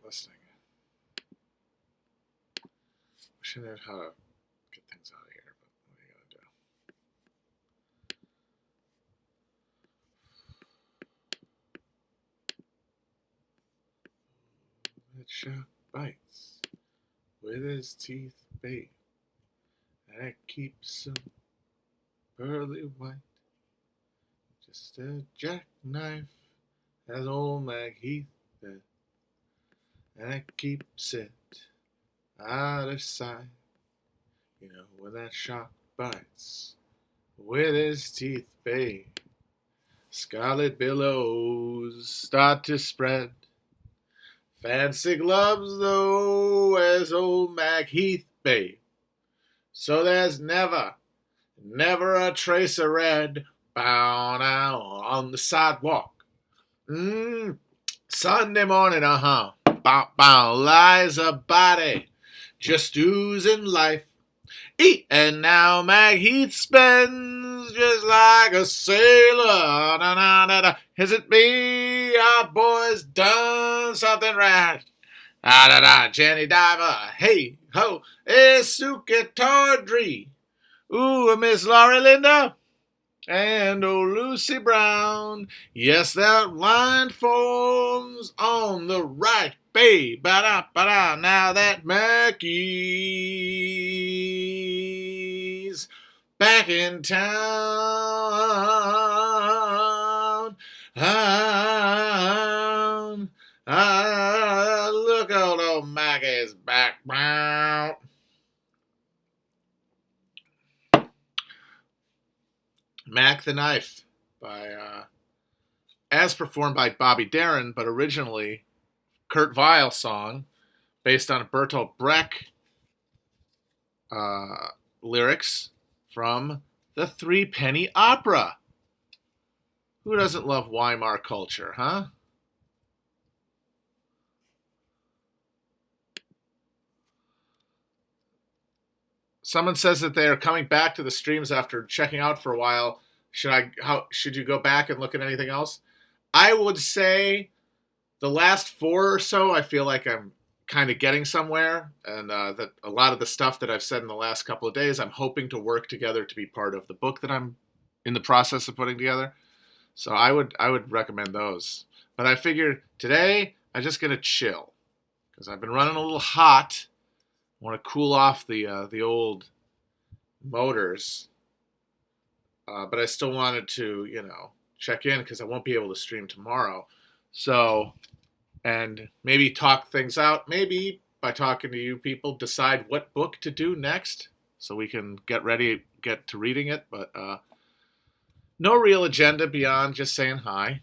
listening. Wishing out how to get things out of here, but what are you gonna do? That shark bites with his teeth bait, and it keeps him pearly white. Just a jackknife, as old Mag Heath did, and it keeps it out of sight. You know, when that shark bites with his teeth bait, scarlet billows start to spread. Fancy gloves, though, as old Mag Heath bade, so there's never a trace of red bound out on the sidewalk. Sunday morning, bow, lies a body just oozing life. And now Mag Heath spends just like a sailor. Has it be our boys done something rash? Jenny Diver, hey ho, Suki Tawdry, ooh, Miss Laurie Linda, and old Lucy Brown. Yes, that line forms on the right, babe. Ba-da. Now that Mackie's back in town. Look out, old Mackie's back. Mac the Knife, by as performed by Bobby Darin, but originally Kurt Weill song based on Bertolt Brecht lyrics from the Threepenny Opera. Who doesn't love Weimar culture, huh? Someone says that they are coming back to the streams after checking out for a while. Should you go back and look at anything else? I would say the last 4 or so, I feel like I'm kind of getting somewhere, and that a lot of the stuff that I've said in the last couple of days, I'm hoping to work together to be part of the book that I'm in the process of putting together. So I would recommend those. But I figured today I'm just gonna chill because I've been running a little hot. I want to cool off the old motors, but I still wanted to, check in because I won't be able to stream tomorrow. So, and maybe talk things out. Maybe by talking to you people, decide what book to do next, so we can get to reading it. But no real agenda beyond just saying hi.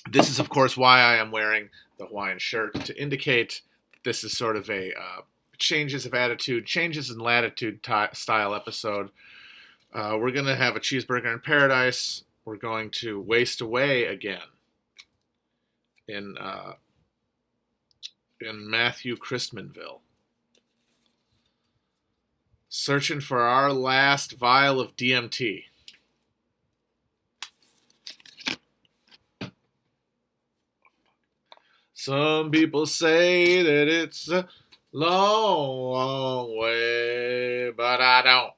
This is, of course, why I am wearing the Hawaiian shirt, to indicate this is sort of a changes of attitude, changes in latitude style episode. We're going to have a cheeseburger in paradise. We're going to waste away again in Matthew Christmanville, searching for our last vial of DMT. Some people say that it's a long way, but I don't.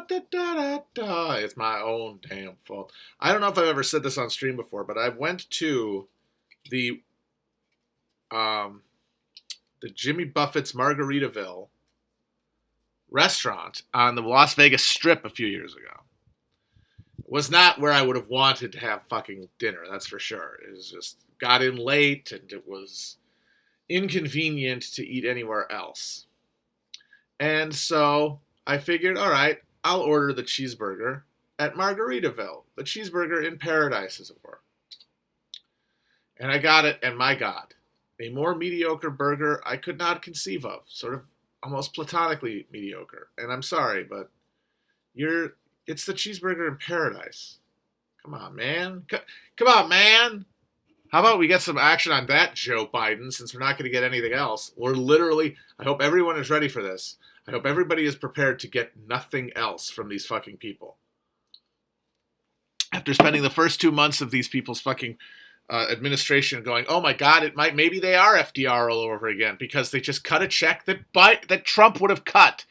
It's my own damn fault. I don't know if I've ever said this on stream before, but I went to the Jimmy Buffett's Margaritaville restaurant on the Las Vegas Strip a few years ago. It was not where I would have wanted to have fucking dinner, that's for sure. It was just got in late and it was inconvenient to eat anywhere else. And so I figured, all right, I'll order the cheeseburger at Margaritaville, the cheeseburger in paradise, as it were. And I got it, and my God, a more mediocre burger I could not conceive of, sort of almost platonically mediocre. And I'm sorry, but it's the cheeseburger in paradise. Come on, man. Come on, man. How about we get some action on that, Joe Biden, since we're not going to get anything else? We're literally, I hope everyone is ready for this. I hope everybody is prepared to get nothing else from these fucking people. After spending the first 2 months of these people's fucking administration going, oh my God, maybe they are FDR all over again because they just cut a check that Trump would have cut.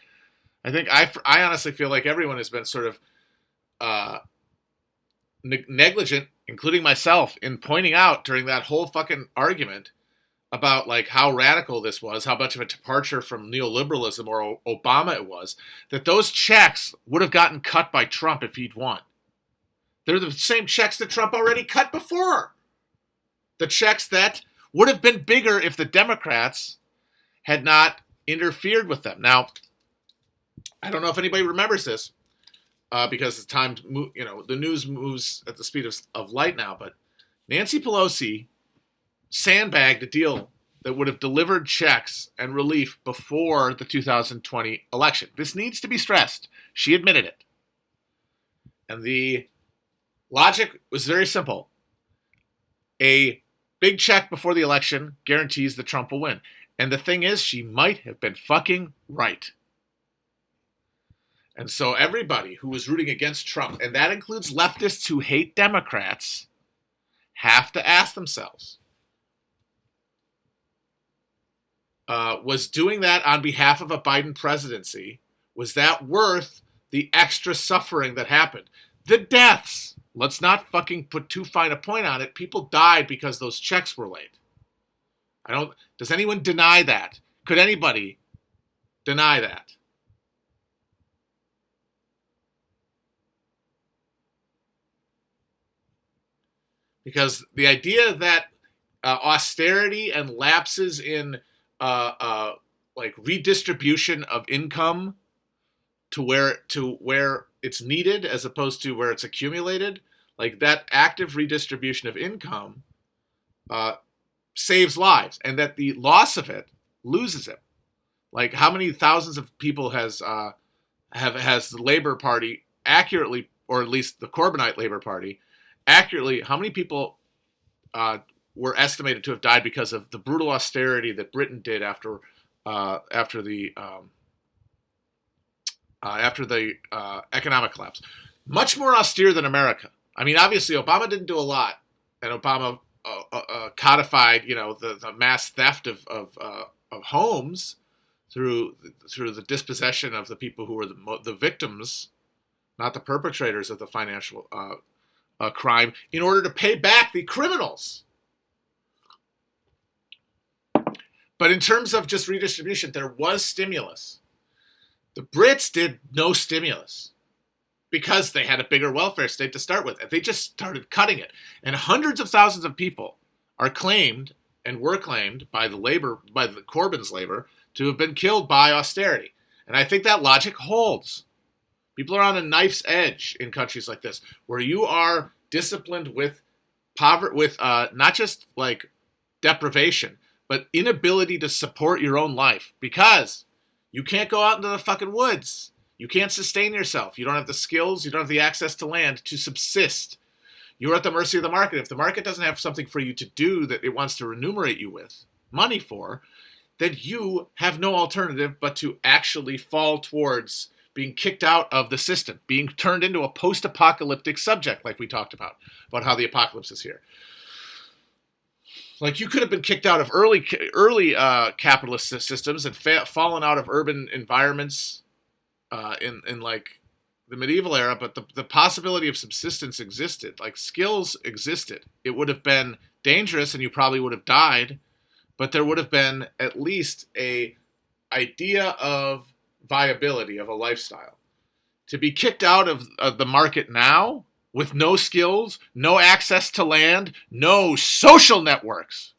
I honestly feel like everyone has been sort of negligent, including myself, in pointing out during that whole fucking argument about like how radical this was, how much of a departure from neoliberalism or Obama it was, that those checks would have gotten cut by Trump if he'd won. They're the same checks that Trump already cut before. The checks that would have been bigger if the Democrats had not interfered with them. Now, I don't know if anybody remembers this because the news moves at the speed of light now, but Nancy Pelosi sandbagged a deal that would have delivered checks and relief before the 2020 election. This needs to be stressed. She admitted it. And the logic was very simple. A big check before the election guarantees that Trump will win. And the thing is, she might have been fucking right. And so everybody who was rooting against Trump, and that includes leftists who hate Democrats, have to ask themselves, was doing that on behalf of a Biden presidency, was that worth the extra suffering that happened? The deaths. Let's not fucking put too fine a point on it. People died because those checks were late. Does anyone deny that? Could anybody deny that? Because the idea that austerity and lapses in like redistribution of income to where it's needed as opposed to where it's accumulated, like that active redistribution of income saves lives, and that the loss of it loses it. Like how many thousands of people has the Labor Party accurately, or at least the Corbynite Labor Party accurately, how many people were estimated to have died because of the brutal austerity that Britain did after the economic collapse? Much more austere than America. I mean, obviously, Obama didn't do a lot, and Obama codified, the mass theft of homes through the dispossession of the people who were the victims, not the perpetrators of the financial crime, in order to pay back the criminals. But in terms of just redistribution, there was stimulus. The Brits did no stimulus because they had a bigger welfare state to start with. And they just started cutting it. And hundreds of thousands of people are claimed and were claimed by the Corbyn's labor to have been killed by austerity. And I think that logic holds. People are on a knife's edge in countries like this, where you are disciplined with poverty, with not just like deprivation, but inability to support your own life, because you can't go out into the fucking woods. You can't sustain yourself. You don't have the skills. You don't have the access to land to subsist. You're at the mercy of the market. If the market doesn't have something for you to do that it wants to remunerate you with money for, then you have no alternative but to actually fall towards being kicked out of the system, being turned into a post-apocalyptic subject, like we talked about how the apocalypse is here. Like, you could have been kicked out of early capitalist systems and fallen out of urban environments in like the medieval era, but the possibility of subsistence existed. Like, skills existed. It would have been dangerous, and you probably would have died, but there would have been at least a idea of viability of a lifestyle. To be kicked out of the market now, with no skills, no access to land, no social networks.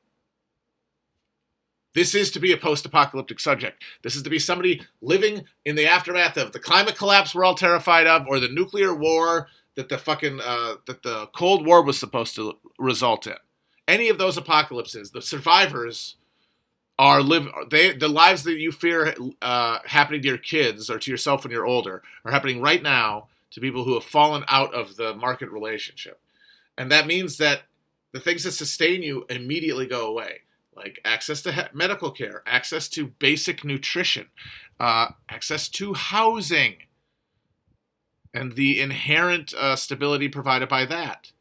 This is to be a post-apocalyptic subject. This is to be somebody living in the aftermath of the climate collapse we're all terrified of, or the nuclear war that the Cold War was supposed to result in. Any of those apocalypses, the survivors the lives that you fear happening to your kids or to yourself when you're older are happening right now to people who have fallen out of the market relationship. And that means that the things that sustain you immediately go away, like access to medical care, access to basic nutrition, access to housing, and the inherent stability provided by that.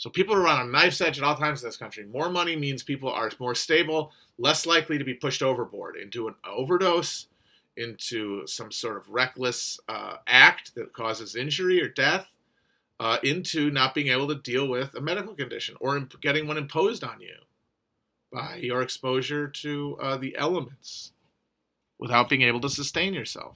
So people are on a knife's edge at all times in this country. More money means people are more stable, less likely to be pushed overboard into an overdose, into some sort of reckless act that causes injury or death, into not being able to deal with a medical condition or getting one imposed on you by your exposure to the elements without being able to sustain yourself.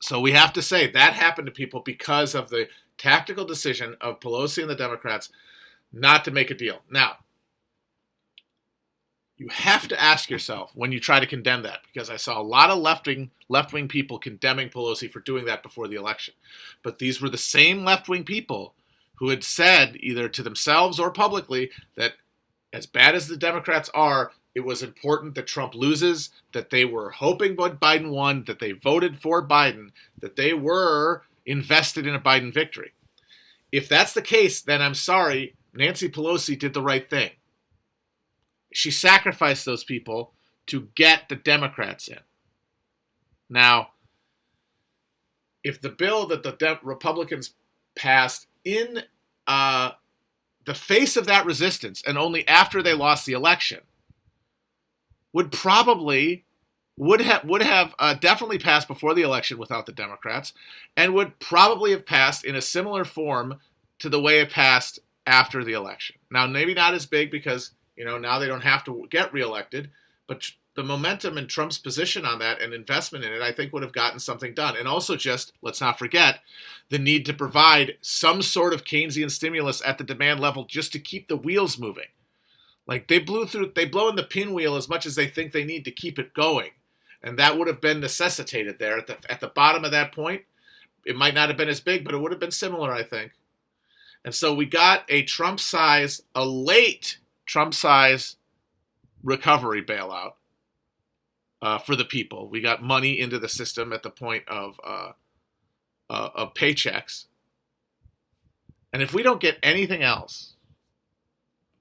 So we have to say that happened to people because of the tactical decision of Pelosi and the Democrats not to make a deal. Now, you have to ask yourself when you try to condemn that, because I saw a lot of left-wing people condemning Pelosi for doing that before the election. But these were the same left-wing people who had said, either to themselves or publicly, that as bad as the Democrats are, it was important that Trump loses, that they were hoping Biden won, that they voted for Biden, that they were invested in a Biden victory. If that's the case, then I'm sorry, Nancy Pelosi did the right thing. She sacrificed those people to get the Democrats in. Now, if the bill that the Republicans passed in the face of that resistance, and only after they lost the election, would have definitely passed before the election without the Democrats, and would probably have passed in a similar form to the way it passed after the election. Now, maybe not as big because, now they don't have to get reelected, but the momentum in Trump's position on that and investment in it, I think, would have gotten something done. And also just, let's not forget, the need to provide some sort of Keynesian stimulus at the demand level just to keep the wheels moving. Like they blow in the pinwheel as much as they think they need to keep it going. And that would have been necessitated there at the bottom of that point. It might not have been as big, but it would have been similar, I think. And so we got a late Trump-size recovery bailout for the people. We got money into the system at the point of paychecks. And if we don't get anything else,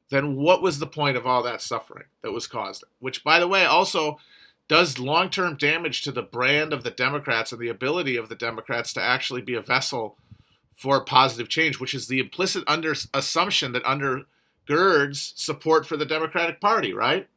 then what was the point of all that suffering that was caused? Which, by the way, also does long-term damage to the brand of the Democrats and the ability of the Democrats to actually be a vessel for positive change, which is the implicit assumption that undergirds support for the Democratic Party, right?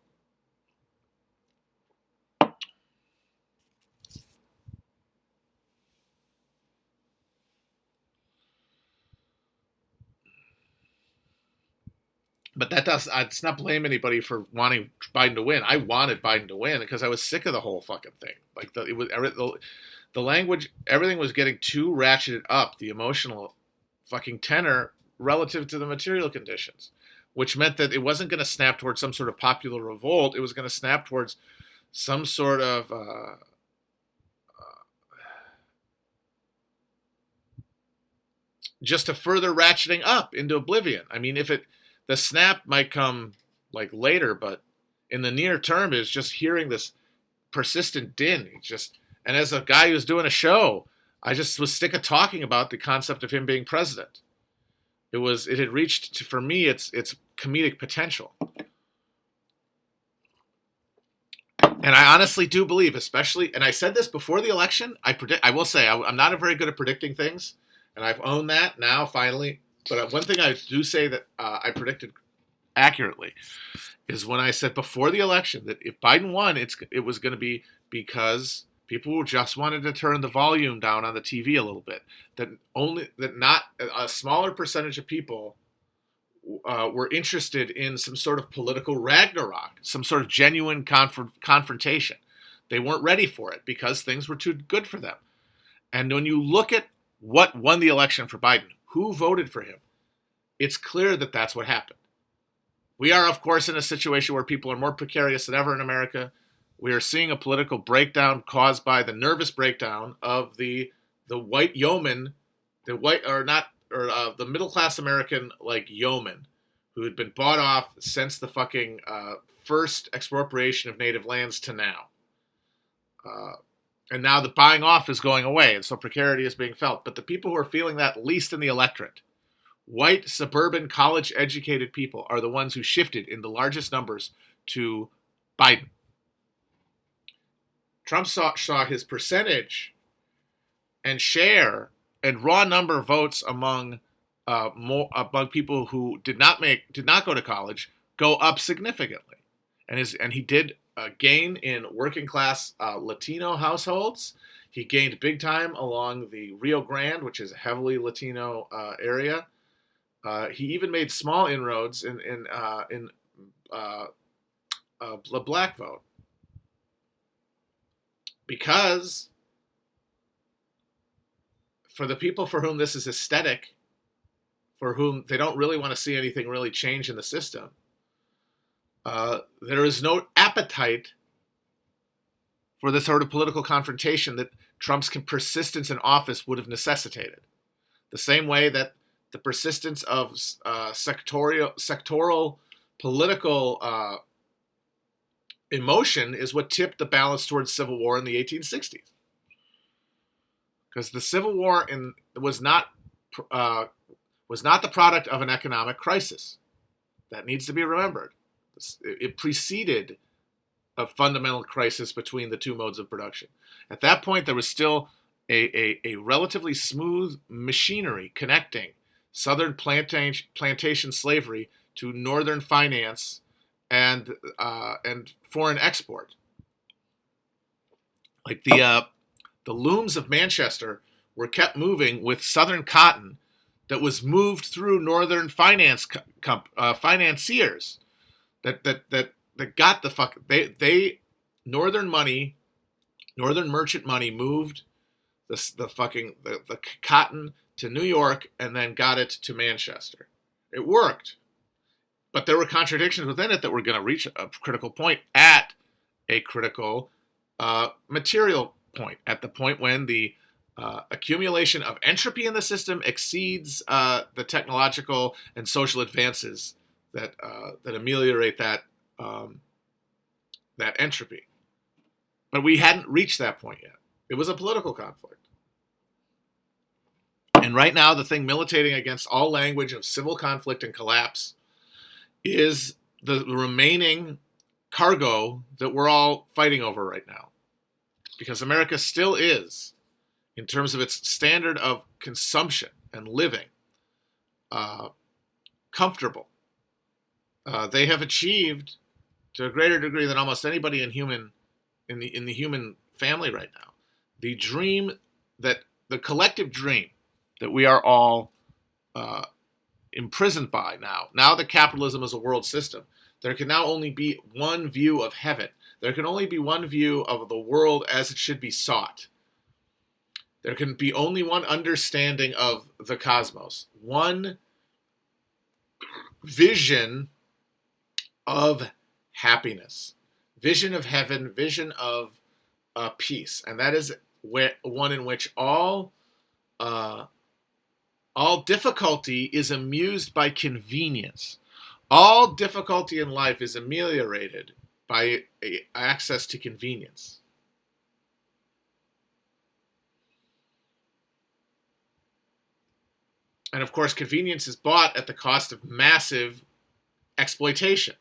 But it's not blame anybody for wanting Biden to win. I wanted Biden to win because I was sick of the whole fucking thing. Like the language, everything was getting too ratcheted up, the emotional fucking tenor relative to the material conditions, which meant that it wasn't going to snap towards some sort of popular revolt. It was going to snap towards some sort of just a further ratcheting up into oblivion. I mean, the snap might come like later, but in the near term is just hearing this persistent din. And as a guy who's doing a show, I just was sick of talking about the concept of him being president. It had reached, for me, its comedic potential. And I honestly do believe, especially, and I said this before the election, I will say, I'm not very good at predicting things, and I've owned that now, finally. But one thing I do say that I predicted accurately is when I said before the election that if Biden won, it was going to be because people just wanted to turn the volume down on the TV a little bit. That not a smaller percentage of people were interested in some sort of political Ragnarok, some sort of genuine confrontation. They weren't ready for it because things were too good for them. And when you look at what won the election for Biden, who voted for him, it's clear that that's what happened. We are, of course, in a situation where people are more precarious than ever in America. We are seeing a political breakdown caused by the nervous breakdown of the white yeoman, the middle class American like yeoman who had been bought off since the fucking first expropriation of native lands to now. And now the buying off is going away, and so precarity is being felt. But the people who are feeling that least in the electorate, white, suburban, college-educated people, are the ones who shifted in the largest numbers to Biden. Trump saw his percentage and share and raw number of votes among people who did not go to college go up significantly, and he did gain in working class Latino households. He gained big time along the Rio Grande, which is a heavily Latino area. He even made small inroads in the black vote, because for the people for whom this is aesthetic, for whom they don't really want to see anything really change in the system, there is no appetite for the sort of political confrontation that Trump's persistence in office would have necessitated. The same way that the persistence of sectoral political emotion is what tipped the balance towards civil war in the 1860s. Because the Civil War was not the product of an economic crisis. That needs to be remembered. It preceded a fundamental crisis between the two modes of production. At that point, there was still a relatively smooth machinery connecting southern plantation slavery to northern finance and foreign export. Like the looms of Manchester were kept moving with southern cotton that was moved through northern financiers that got the northern merchant money moved the cotton to New York and then got it to Manchester. It worked, but there were contradictions within it that were going to reach a critical point at a critical material point, at the point when the accumulation of entropy in the system exceeds the technological and social advances that ameliorate that entropy. But we hadn't reached that point yet. It was a political conflict. And right now, the thing militating against all language of civil conflict and collapse is the remaining cargo that we're all fighting over right now. Because America still is, in terms of its standard of consumption and living, comfortable. They have achieved, to a greater degree than almost anybody in the human family right now, the collective dream that we are all imprisoned by now. Now that capitalism is a world system, there can now only be one view of heaven. There can only be one view of the world as it should be sought. There can be only one understanding of the cosmos, one vision of happiness, vision of heaven, vision of peace. And that is one in which all difficulty is amused by convenience. All difficulty in life is ameliorated by access to convenience. And of course, convenience is bought at the cost of massive exploitation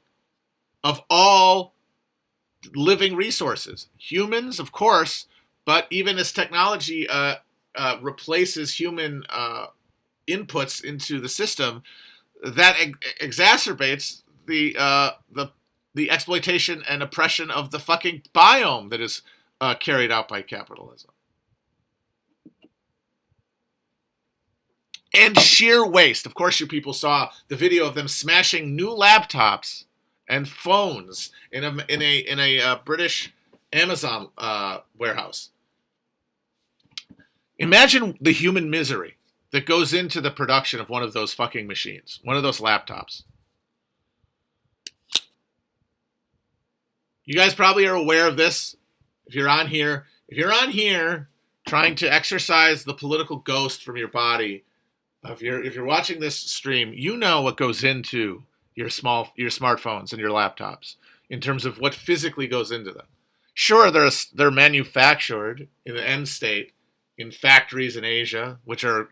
of all living resources. Humans, of course, but even as technology replaces human inputs into the system, that exacerbates the exploitation and oppression of the fucking biome that is carried out by capitalism. And sheer waste. Of course, you people saw the video of them smashing new laptops and phones in a British Amazon warehouse. Imagine the human misery that goes into the production of one of those fucking machines, one of those laptops. You guys probably are aware of this. If you're on here trying to exercise the political ghost from your body, if you're watching this stream, you know what goes into your smartphones and your laptops in terms of what physically goes into them. Sure, they're manufactured in the end state in factories in Asia, which are,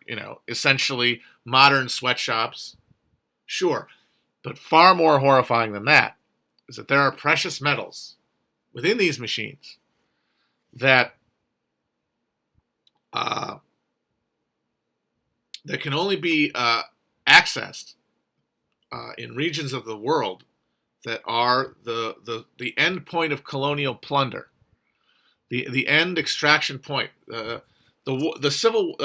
essentially modern sweatshops. Sure, but far more horrifying than that is that there are precious metals within these machines that that can only be accessed in regions of the world that are the end point of colonial plunder, the end extraction point, the civil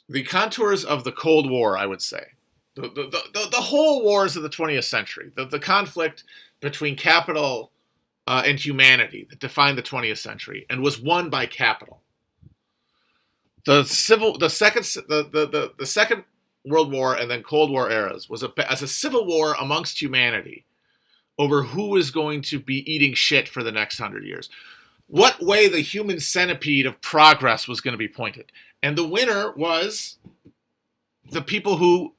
the contours of the Cold War, I would say. The whole wars of the 20th century, the conflict between capital and humanity that defined the 20th century and was won by capital. The Second World War and then Cold War eras was as a civil war amongst humanity over who was going to be eating shit for the next 100 years. What way the human centipede of progress was going to be pointed. And the winner was the people who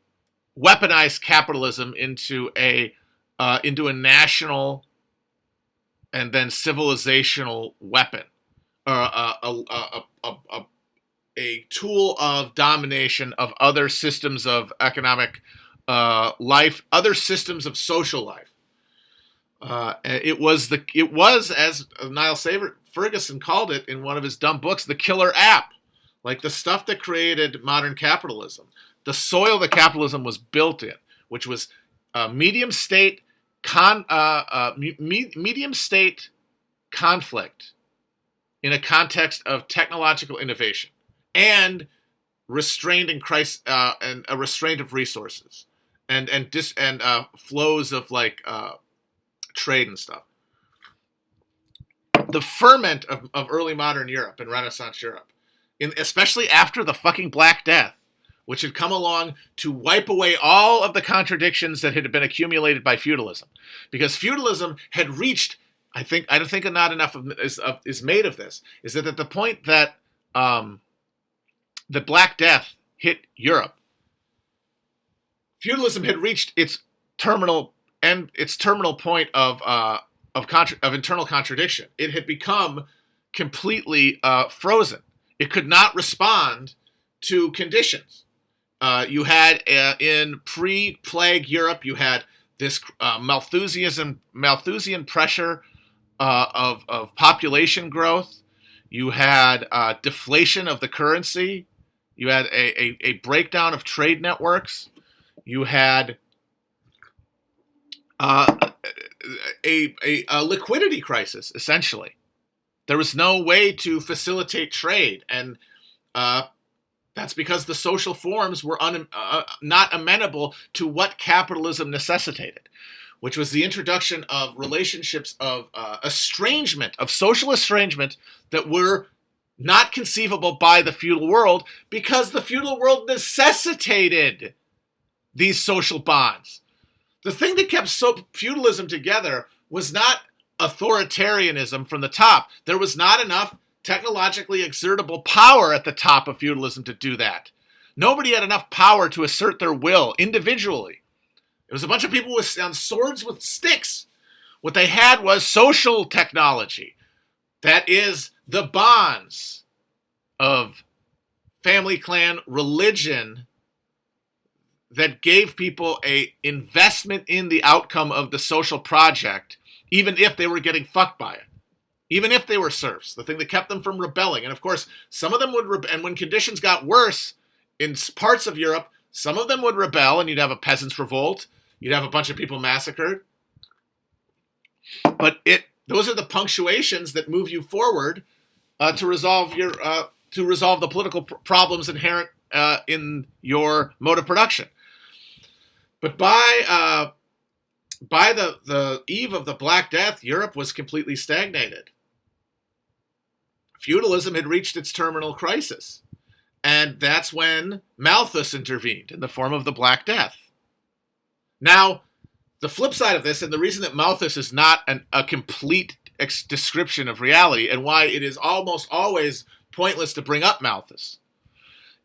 weaponized capitalism into a national and then civilizational weapon, a tool of domination of other systems of economic life, other systems of social life. It was, as Niall Ferguson called it in one of his dumb books, the killer app. Like the stuff that created modern capitalism, the soil that capitalism was built in, which was medium state conflict in a context of technological innovation and restraint and a restraint of resources and flows of like trade and stuff. The ferment of early modern Europe and Renaissance Europe, especially after the fucking Black Death, which had come along to wipe away all of the contradictions that had been accumulated by feudalism, because feudalism had reached. I think not enough is made of this. Is that at the point that the Black Death hit Europe, feudalism had reached its terminal point of internal contradiction. It had become completely frozen. It could not respond to conditions. You had in pre-plague Europe, you had this Malthusian pressure of population growth. You had deflation of the currency. You had a breakdown of trade networks. You had a liquidity crisis, essentially. There was no way to facilitate trade, and that's because the social forms were not amenable to what capitalism necessitated, which was the introduction of relationships of estrangement, of social estrangement that were not conceivable by the feudal world because the feudal world necessitated these social bonds. The thing that kept feudalism together was not authoritarianism from the top. There was not enough technologically exertable power at the top of feudalism to do that. Nobody had enough power to assert their will individually. It was a bunch of people on swords with sticks. What they had was social technology. That is the bonds of family, clan, religion that gave people an investment in the outcome of the social project, even if they were getting fucked by it. Even if they were serfs, the thing that kept them from rebelling. And of course, some of them would and when conditions got worse in parts of Europe, some of them would rebel and you'd have a peasants' revolt. You'd have a bunch of people massacred. But those are the punctuations that move you forward to resolve the political problems inherent in your mode of production. But by the eve of the Black Death, Europe was completely stagnated. Feudalism had reached its terminal crisis. And that's when Malthus intervened in the form of the Black Death. Now, the flip side of this, and the reason that Malthus is not a complete description of reality, and why it is almost always pointless to bring up Malthus,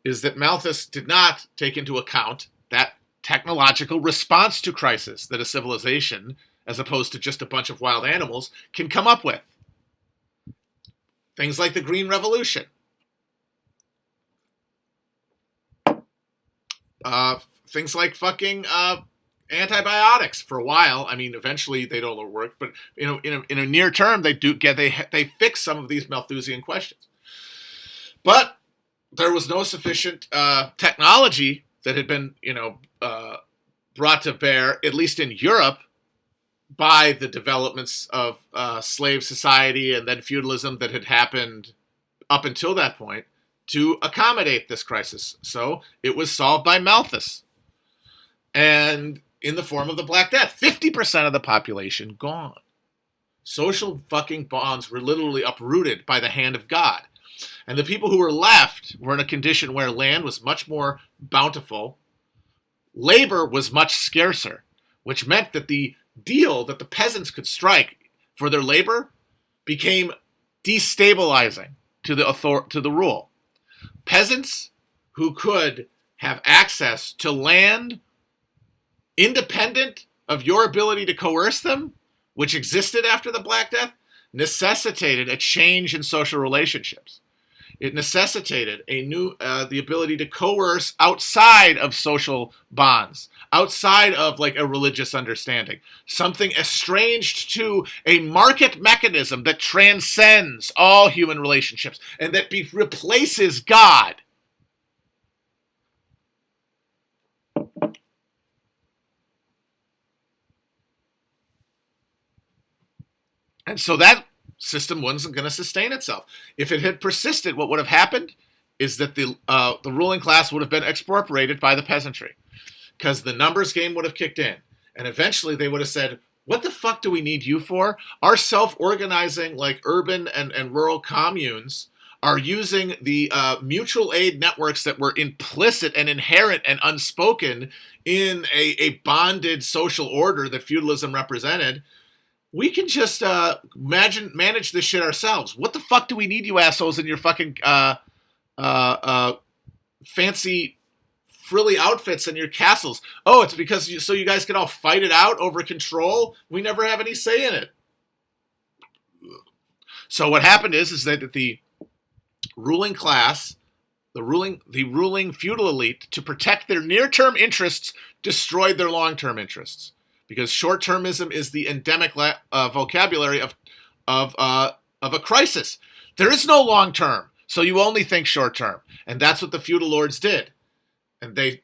is that Malthus did not take into account that technological response to crisis that a civilization, as opposed to just a bunch of wild animals, can come up with. Things like the Green Revolution. things like fucking antibiotics for a while. I mean, eventually they don't work, but in a near term they fix some of these Malthusian questions. But there was no sufficient technology that had been brought to bear, at least in Europe, by the developments of slave society and then feudalism that had happened up until that point, to accommodate this crisis. So it was solved by Malthus, and in the form of the Black Death. 50% of the population gone. Social fucking bonds were literally uprooted by the hand of God. And the people who were left were in a condition where land was much more bountiful, labor was much scarcer, which meant that the deal that the peasants could strike for their labor became destabilizing to the rule. Peasants who could have access to land independent of your ability to coerce them, which existed after the Black Death, necessitated a change in social relationships. It necessitated the ability to coerce outside of social bonds, outside of like a religious understanding, something estranged to a market mechanism that transcends all human relationships and that replaces God. And so that system wasn't going to sustain itself. If it had persisted, what would have happened is that the ruling class would have been expropriated by the peasantry, because the numbers game would have kicked in. And eventually they would have said, what the fuck do we need you for? Our self-organizing, like urban and rural communes are using the mutual aid networks that were implicit and inherent and unspoken in a bonded social order that feudalism represented. We can just manage this shit ourselves. What the fuck do we need you assholes in your fucking fancy frilly outfits and your castles? Oh, it's because so you guys can all fight it out over control? We never have any say in it. So what happened is that the ruling class, the ruling feudal elite, to protect their near-term interests, destroyed their long-term interests. Because short-termism is the endemic vocabulary of a crisis. There is no long-term, so you only think short-term, and that's what the feudal lords did. And they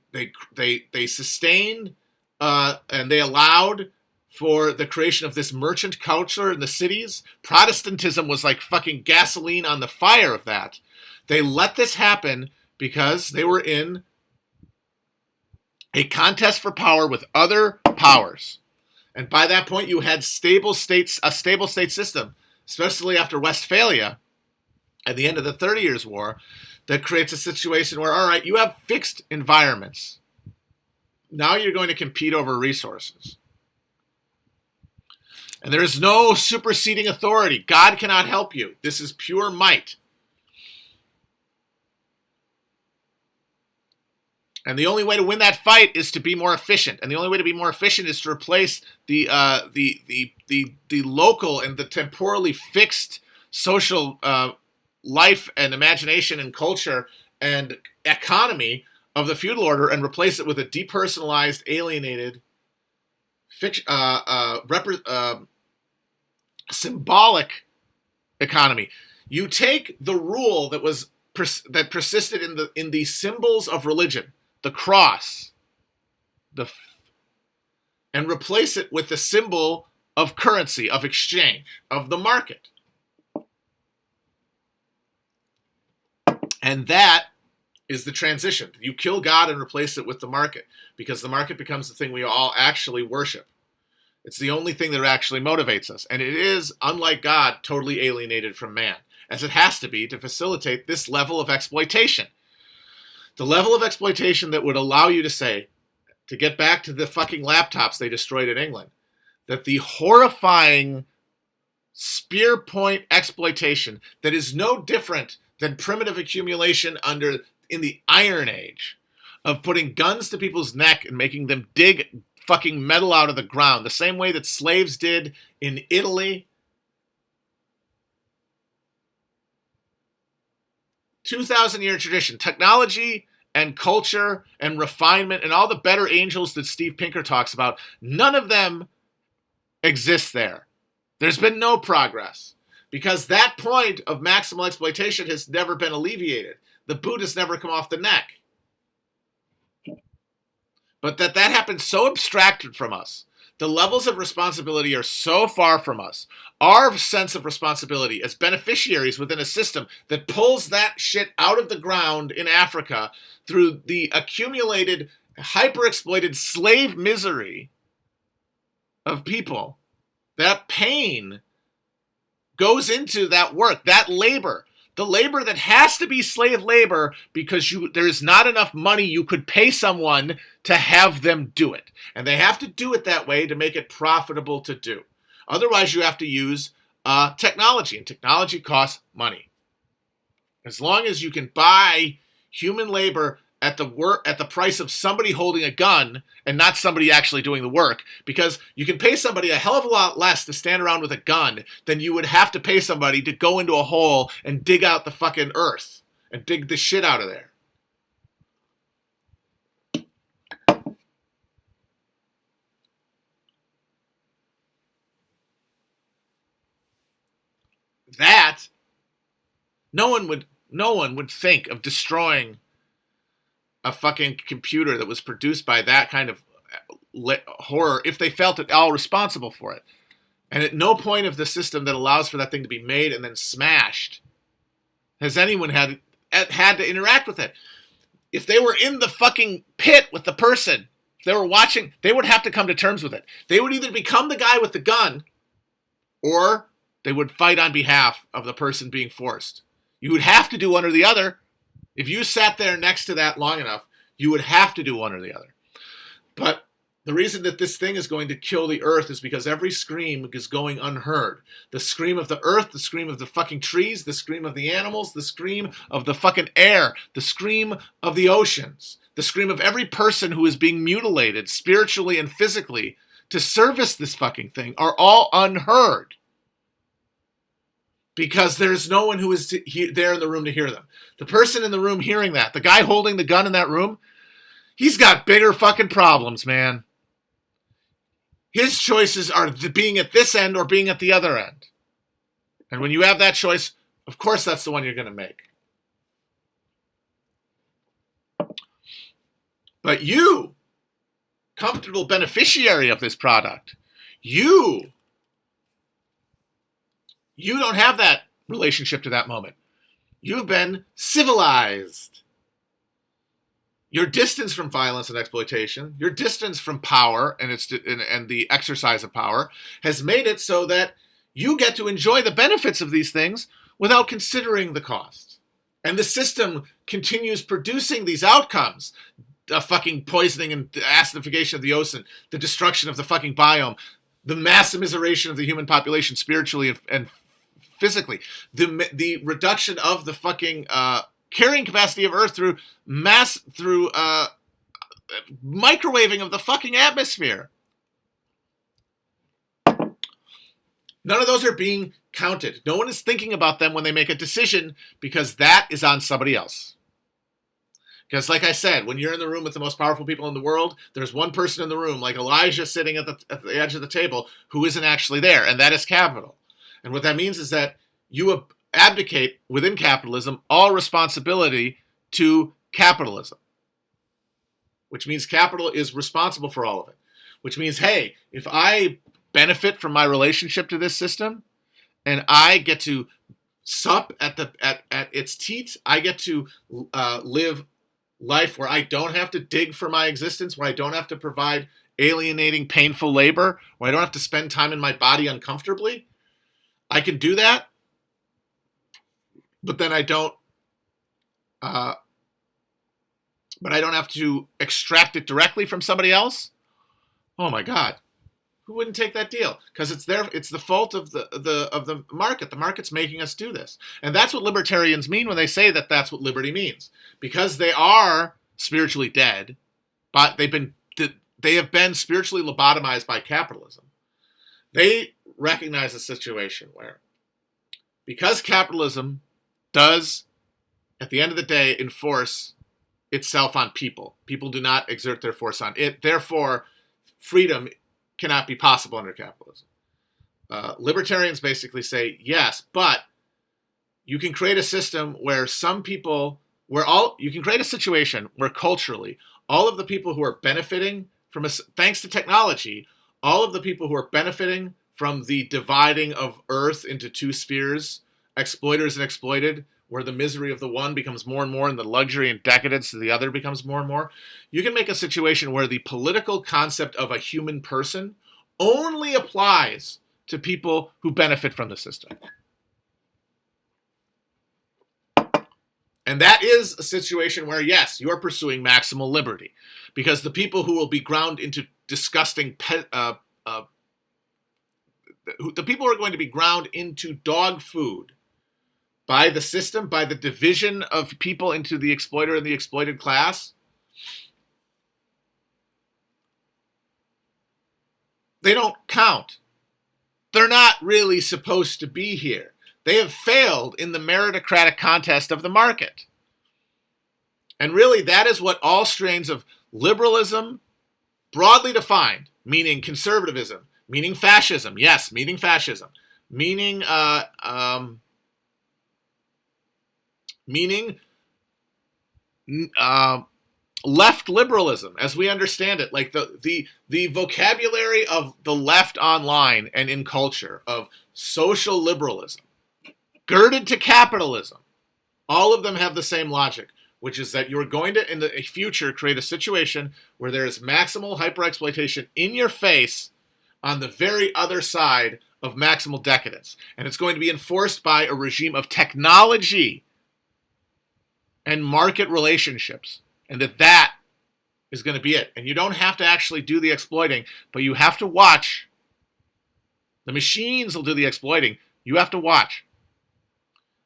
sustained and they allowed for the creation of this merchant culture in the cities. Protestantism was like fucking gasoline on the fire of that. They let this happen because they were in a contest for power with other powers. And by that point, you had a stable state system, especially after Westphalia at the end of the 30 Years' War, that creates a situation where, all right, you have fixed environments. Now you're going to compete over resources. And there is no superseding authority. God cannot help you. This is pure might. And the only way to win that fight is to be more efficient. And the only way to be more efficient is to replace the local and the temporally fixed social life and imagination and culture and economy of the feudal order and replace it with a depersonalized, alienated, symbolic economy. You take the rule that persisted in the symbols of religion, the cross, and replace it with the symbol of currency, of exchange, of the market. And that is the transition. You kill God and replace it with the market, because the market becomes the thing we all actually worship. It's the only thing that actually motivates us. And it is, unlike God, totally alienated from man, as it has to be to facilitate this level of exploitation. The level of exploitation that would allow you to say, to get back to the fucking laptops they destroyed in England, that the horrifying spear point exploitation that is no different than primitive accumulation in the Iron Age, of putting guns to people's neck and making them dig fucking metal out of the ground, the same way that slaves did in Italy 2,000-year tradition. Technology and culture and refinement and all the better angels that Steve Pinker talks about, none of them exist there. There's been no progress because that point of maximal exploitation has never been alleviated. The boot has never come off the neck. But that happens so abstracted from us. The levels of responsibility are so far from us. Our sense of responsibility as beneficiaries within a system that pulls that shit out of the ground in Africa through the accumulated, hyper-exploited slave misery of people, that pain goes into that work, that labor. The labor that has to be slave labor because there is not enough money you could pay someone to have them do it. And they have to do it that way to make it profitable to do. Otherwise, you have to use technology, and technology costs money. As long as you can buy human labor at the price of somebody holding a gun and not somebody actually doing the work, because you can pay somebody a hell of a lot less to stand around with a gun than you would have to pay somebody to go into a hole and dig out the fucking earth and dig the shit out of there. That no one would think of destroying a fucking computer that was produced by that kind of horror if they felt at all responsible for it. And at no point of the system that allows for that thing to be made and then smashed has anyone had to interact with it. If they were in the fucking pit with the person, if they were watching, they would have to come to terms with it. They would either become the guy with the gun or they would fight on behalf of the person being forced. You would have to do one or the other. If you sat there next to that long enough, you would have to do one or the other. But the reason that this thing is going to kill the earth is because every scream is going unheard. The scream of the earth, the scream of the fucking trees, the scream of the animals, the scream of the fucking air, the scream of the oceans, the scream of every person who is being mutilated spiritually and physically to service this fucking thing are all unheard. Because there's no one who is there in the room to hear them. The person in the room hearing that, the guy holding the gun in that room, he's got bigger fucking problems, man. His choices are being at this end or being at the other end. And when you have that choice, of course that's the one you're going to make. But you, comfortable beneficiary of this product, you don't have that relationship to that moment. You've been civilized. Your distance from violence and exploitation, your distance from power and the exercise of power has made it so that you get to enjoy the benefits of these things without considering the cost. And the system continues producing these outcomes. The fucking poisoning and acidification of the ocean, the destruction of the fucking biome, the mass immiseration of the human population spiritually and physically, the reduction of the fucking carrying capacity of Earth through microwaving of the fucking atmosphere. None of those are being counted. No one is thinking about them when they make a decision because that is on somebody else. Because like I said, when you're in the room with the most powerful people in the world, there's one person in the room, like Elijah sitting at the edge of the table, who isn't actually there, and that is capital. And what that means is that you abdicate within capitalism all responsibility to capitalism, which means capital is responsible for all of it, which means, hey, if I benefit from my relationship to this system and I get to sup at its teats, I get to live life where I don't have to dig for my existence, where I don't have to provide alienating, painful labor, where I don't have to spend time in my body uncomfortably. I can do that, but then I don't have to extract it directly from somebody else. Oh my God, who wouldn't take that deal? Because it's the fault of the market. The market's making us do this, and that's what libertarians mean when they say that that's what liberty means. Because they are spiritually dead, but they have been spiritually lobotomized by capitalism. They recognize a situation where, because capitalism does, at the end of the day, enforce itself on people. People do not exert their force on it. Therefore, freedom cannot be possible under capitalism. Libertarians basically say, yes, but you can create a system where some people, you can create a situation where culturally, all of the people who are benefiting from, thanks to technology, all of the people who are benefiting from the dividing of Earth into two spheres, exploiters and exploited, where the misery of the one becomes more and more and the luxury and decadence of the other becomes more and more. You can make a situation where the political concept of a human person only applies to people who benefit from the system. And that is a situation where, yes, you are pursuing maximal liberty, because the people who will be ground into disgusting, the people who are going to be ground into dog food by the system, by the division of people into the exploiter and the exploited class, they don't count. They're not really supposed to be here. They have failed in the meritocratic contest of the market. And really, that is what all strains of liberalism, broadly defined, meaning conservatism, meaning fascism, yes, meaning fascism, meaning left liberalism, as we understand it, like the vocabulary of the left online and in culture, of social liberalism, girded to capitalism, all of them have the same logic, which is that you're going to, in the future, create a situation where there is maximal hyper-exploitation in your face on the very other side of maximal decadence. And it's going to be enforced by a regime of technology and market relationships. And that is going to be it. And you don't have to actually do the exploiting, but you have to watch. The machines will do the exploiting. You have to watch.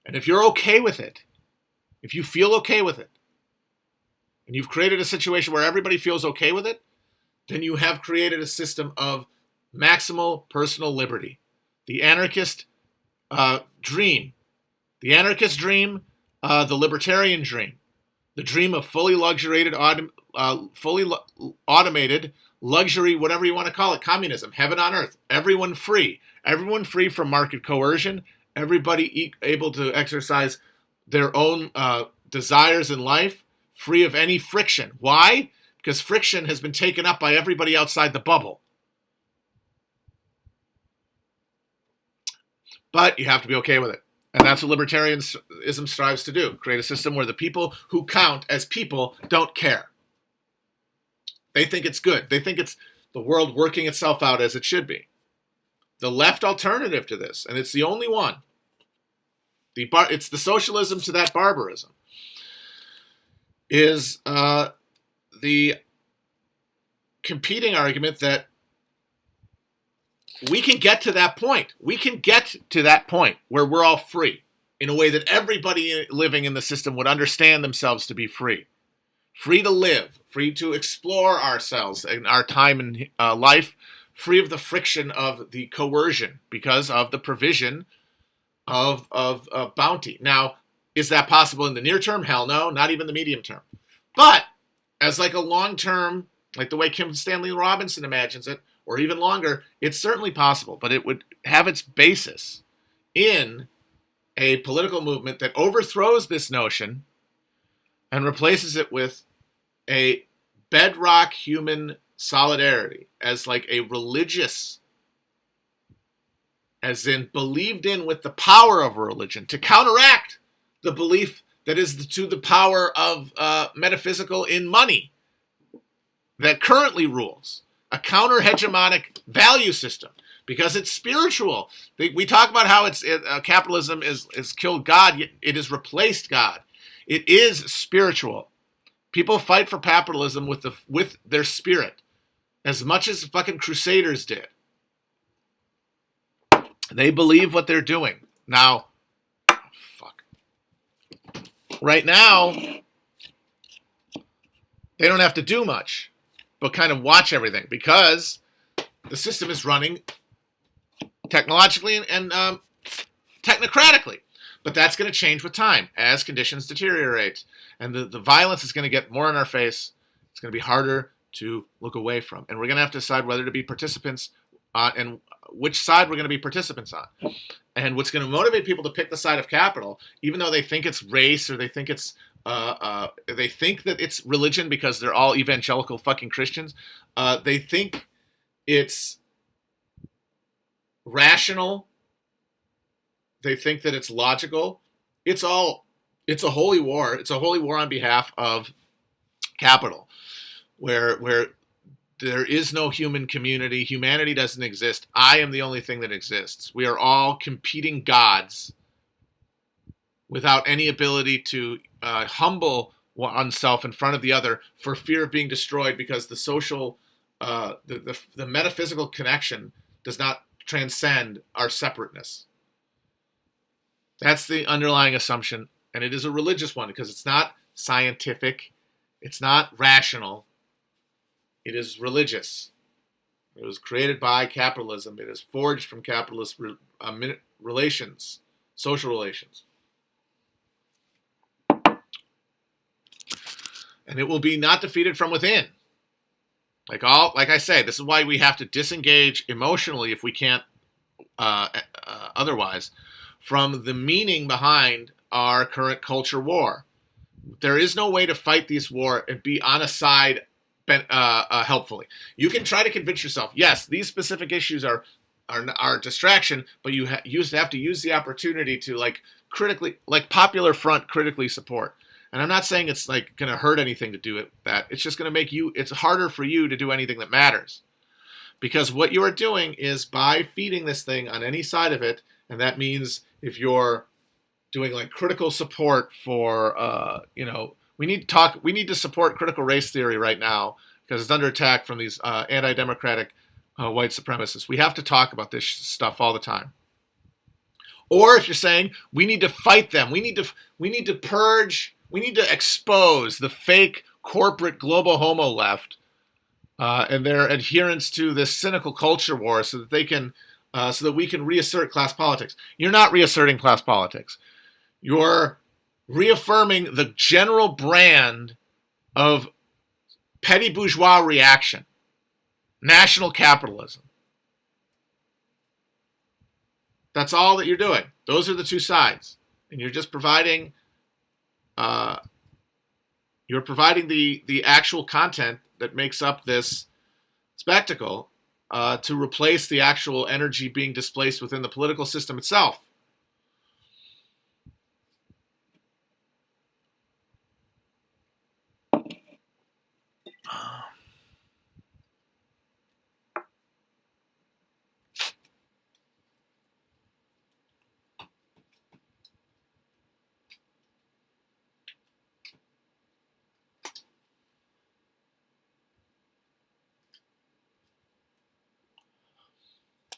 And if you're okay with it, if you feel okay with it, and you've created a situation where everybody feels okay with it, then you have created a system of maximal personal liberty. The anarchist dream. The anarchist dream, the libertarian dream. The dream of fully automated luxury, whatever you want to call it, communism, heaven on earth, everyone free from market coercion, everybody able to exercise their own desires in life, free of any friction. Why? Because friction has been taken up by everybody outside the bubble. But you have to be okay with it. And that's what libertarianism strives to do. Create a system where the people who count as people don't care. They think it's good. They think it's the world working itself out as it should be. The left alternative to this, and it's the only one, it's the socialism to that barbarism, is the competing argument that we can get to that point. We can get to that point where we're all free in a way that everybody living in the system would understand themselves to be free. Free to live, free to explore ourselves and our time in life, free of the friction of the coercion because of the provision of bounty. Now, is that possible in the near term? Hell no, not even the medium term. But as like a long term, like the way Kim Stanley Robinson imagines it, or even longer, it's certainly possible, but it would have its basis in a political movement that overthrows this notion and replaces it with a bedrock human solidarity as like a religious, as in believed in with the power of a religion to counteract the belief that is to the power of metaphysical in money that currently rules. A counter-hegemonic value system, because it's spiritual. We talk about how capitalism is killed God, yet it has replaced God. It is spiritual. People fight for capitalism with their spirit, as much as fucking crusaders did. They believe what they're doing. Now, right now, they don't have to do much, but kind of watch everything, because the system is running technologically and technocratically. But that's going to change with time as conditions deteriorate. And the violence is going to get more in our face. It's going to be harder to look away from. And we're going to have to decide whether to be participants and which side we're going to be participants on. And what's going to motivate people to pick the side of capital, even though they think it's race or they think it's they think that it's religion because they're all evangelical fucking Christians. They think it's rational. They think that it's logical. It's a holy war. It's a holy war on behalf of capital, where there is no human community. Humanity doesn't exist. I am the only thing that exists. We are all competing gods without any ability to humble oneself in front of the other for fear of being destroyed, because the social, the metaphysical connection does not transcend our separateness. That's the underlying assumption, and it is a religious one because it's not scientific, it's not rational, it is religious. It was created by capitalism. It is forged from capitalist relations, social relations. And it will be not defeated from within. Like I say, this is why we have to disengage emotionally, if we can't otherwise, from the meaning behind our current culture war. There is no way to fight this war and be on a side helpfully. You can try to convince yourself, yes, these specific issues are distraction, but you have to use the opportunity to critically, Popular Front critically support. And I'm not saying it's going to hurt anything to do that. It's just going to make it's harder for you to do anything that matters. Because what you are doing is by feeding this thing on any side of it, and that means if you're doing critical support for, we need to support critical race theory right now because it's under attack from these anti-democratic white supremacists. We have to talk about this stuff all the time. Or if you're saying we need to fight them, we need to purge. We need to expose the fake corporate global homo left and their adherence to this cynical culture war, so that they can, so that we can reassert class politics. You're not reasserting class politics. You're reaffirming the general brand of petty bourgeois reaction, national capitalism. That's all that you're doing. Those are the two sides, and you're just providing. You're providing the actual content that makes up this spectacle to replace the actual energy being displaced within the political system itself.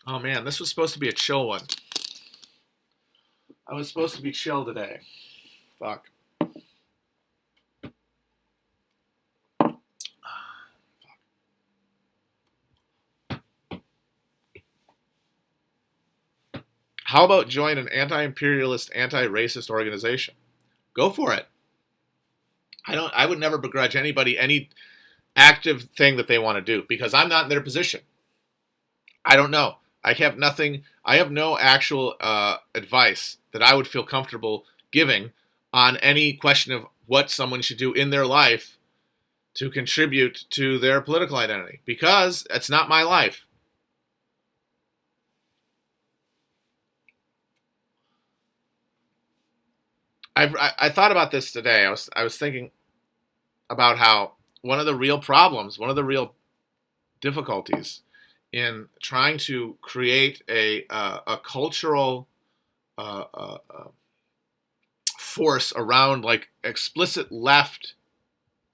Oh man, this was supposed to be a chill one. I was supposed to be chill today. Fuck. How about join an anti-imperialist, anti-racist organization? Go for it. I would never begrudge anybody any active thing that they want to do, because I'm not in their position. I don't know. I have no actual advice that I would feel comfortable giving on any question of what someone should do in their life to contribute to their political identity, because it's not my life. I thought about this today. I was thinking about how one of the real problems, one of the real difficulties in trying to create a cultural force around explicit left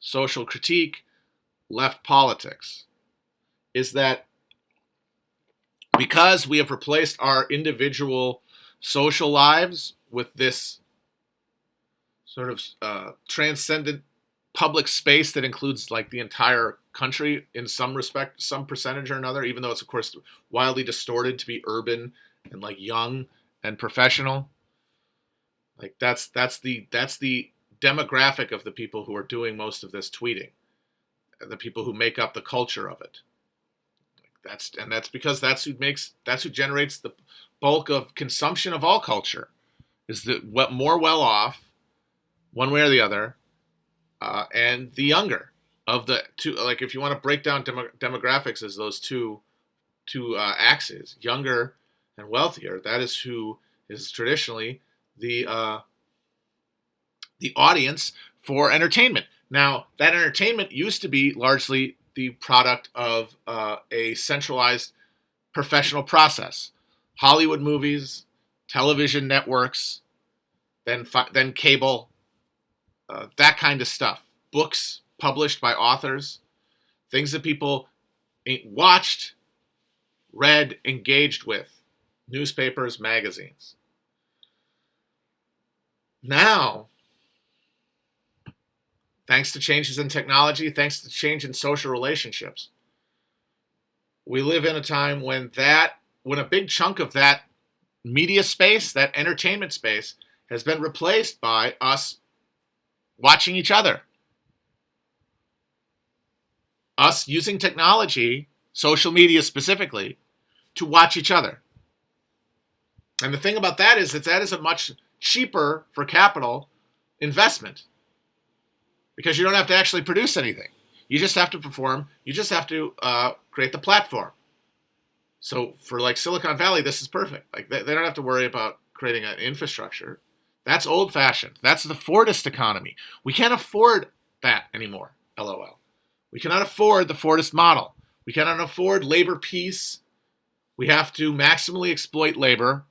social critique, left politics, is that because we have replaced our individual social lives with this sort of transcendent public space that includes the entire country in some respect, some percentage or another, even though it's of course wildly distorted to be urban and young and professional. Like that's the demographic of the people who are doing most of this tweeting, the people who make up the culture of it. That's because that's who generates the bulk of consumption of all culture. Is the what more well off, one way or the other, and the younger of the two. Like if you want to break down demographics as those two axes, younger and wealthier, that is who is traditionally the audience for entertainment. Now, that entertainment used to be largely the product of a centralized professional process. Hollywood movies, television networks, then cable, that kind of stuff. Books published by authors, things that people watched, read, engaged with, newspapers, magazines. Now, thanks to changes in technology, thanks to change in social relationships, we live in a time when a big chunk of that media space, that entertainment space, has been replaced by us watching each other. Us using technology, social media specifically, to watch each other. And the thing about that is a much cheaper for capital investment. Because you don't have to actually produce anything. You just have to perform. You just have to create the platform. So for like Silicon Valley, this is perfect. Like they don't have to worry about creating an infrastructure. That's old-fashioned. That's the Fordist economy. We can't afford that anymore, LOL. We cannot afford the Fordist model. We cannot afford labor peace. We have to maximally exploit labor.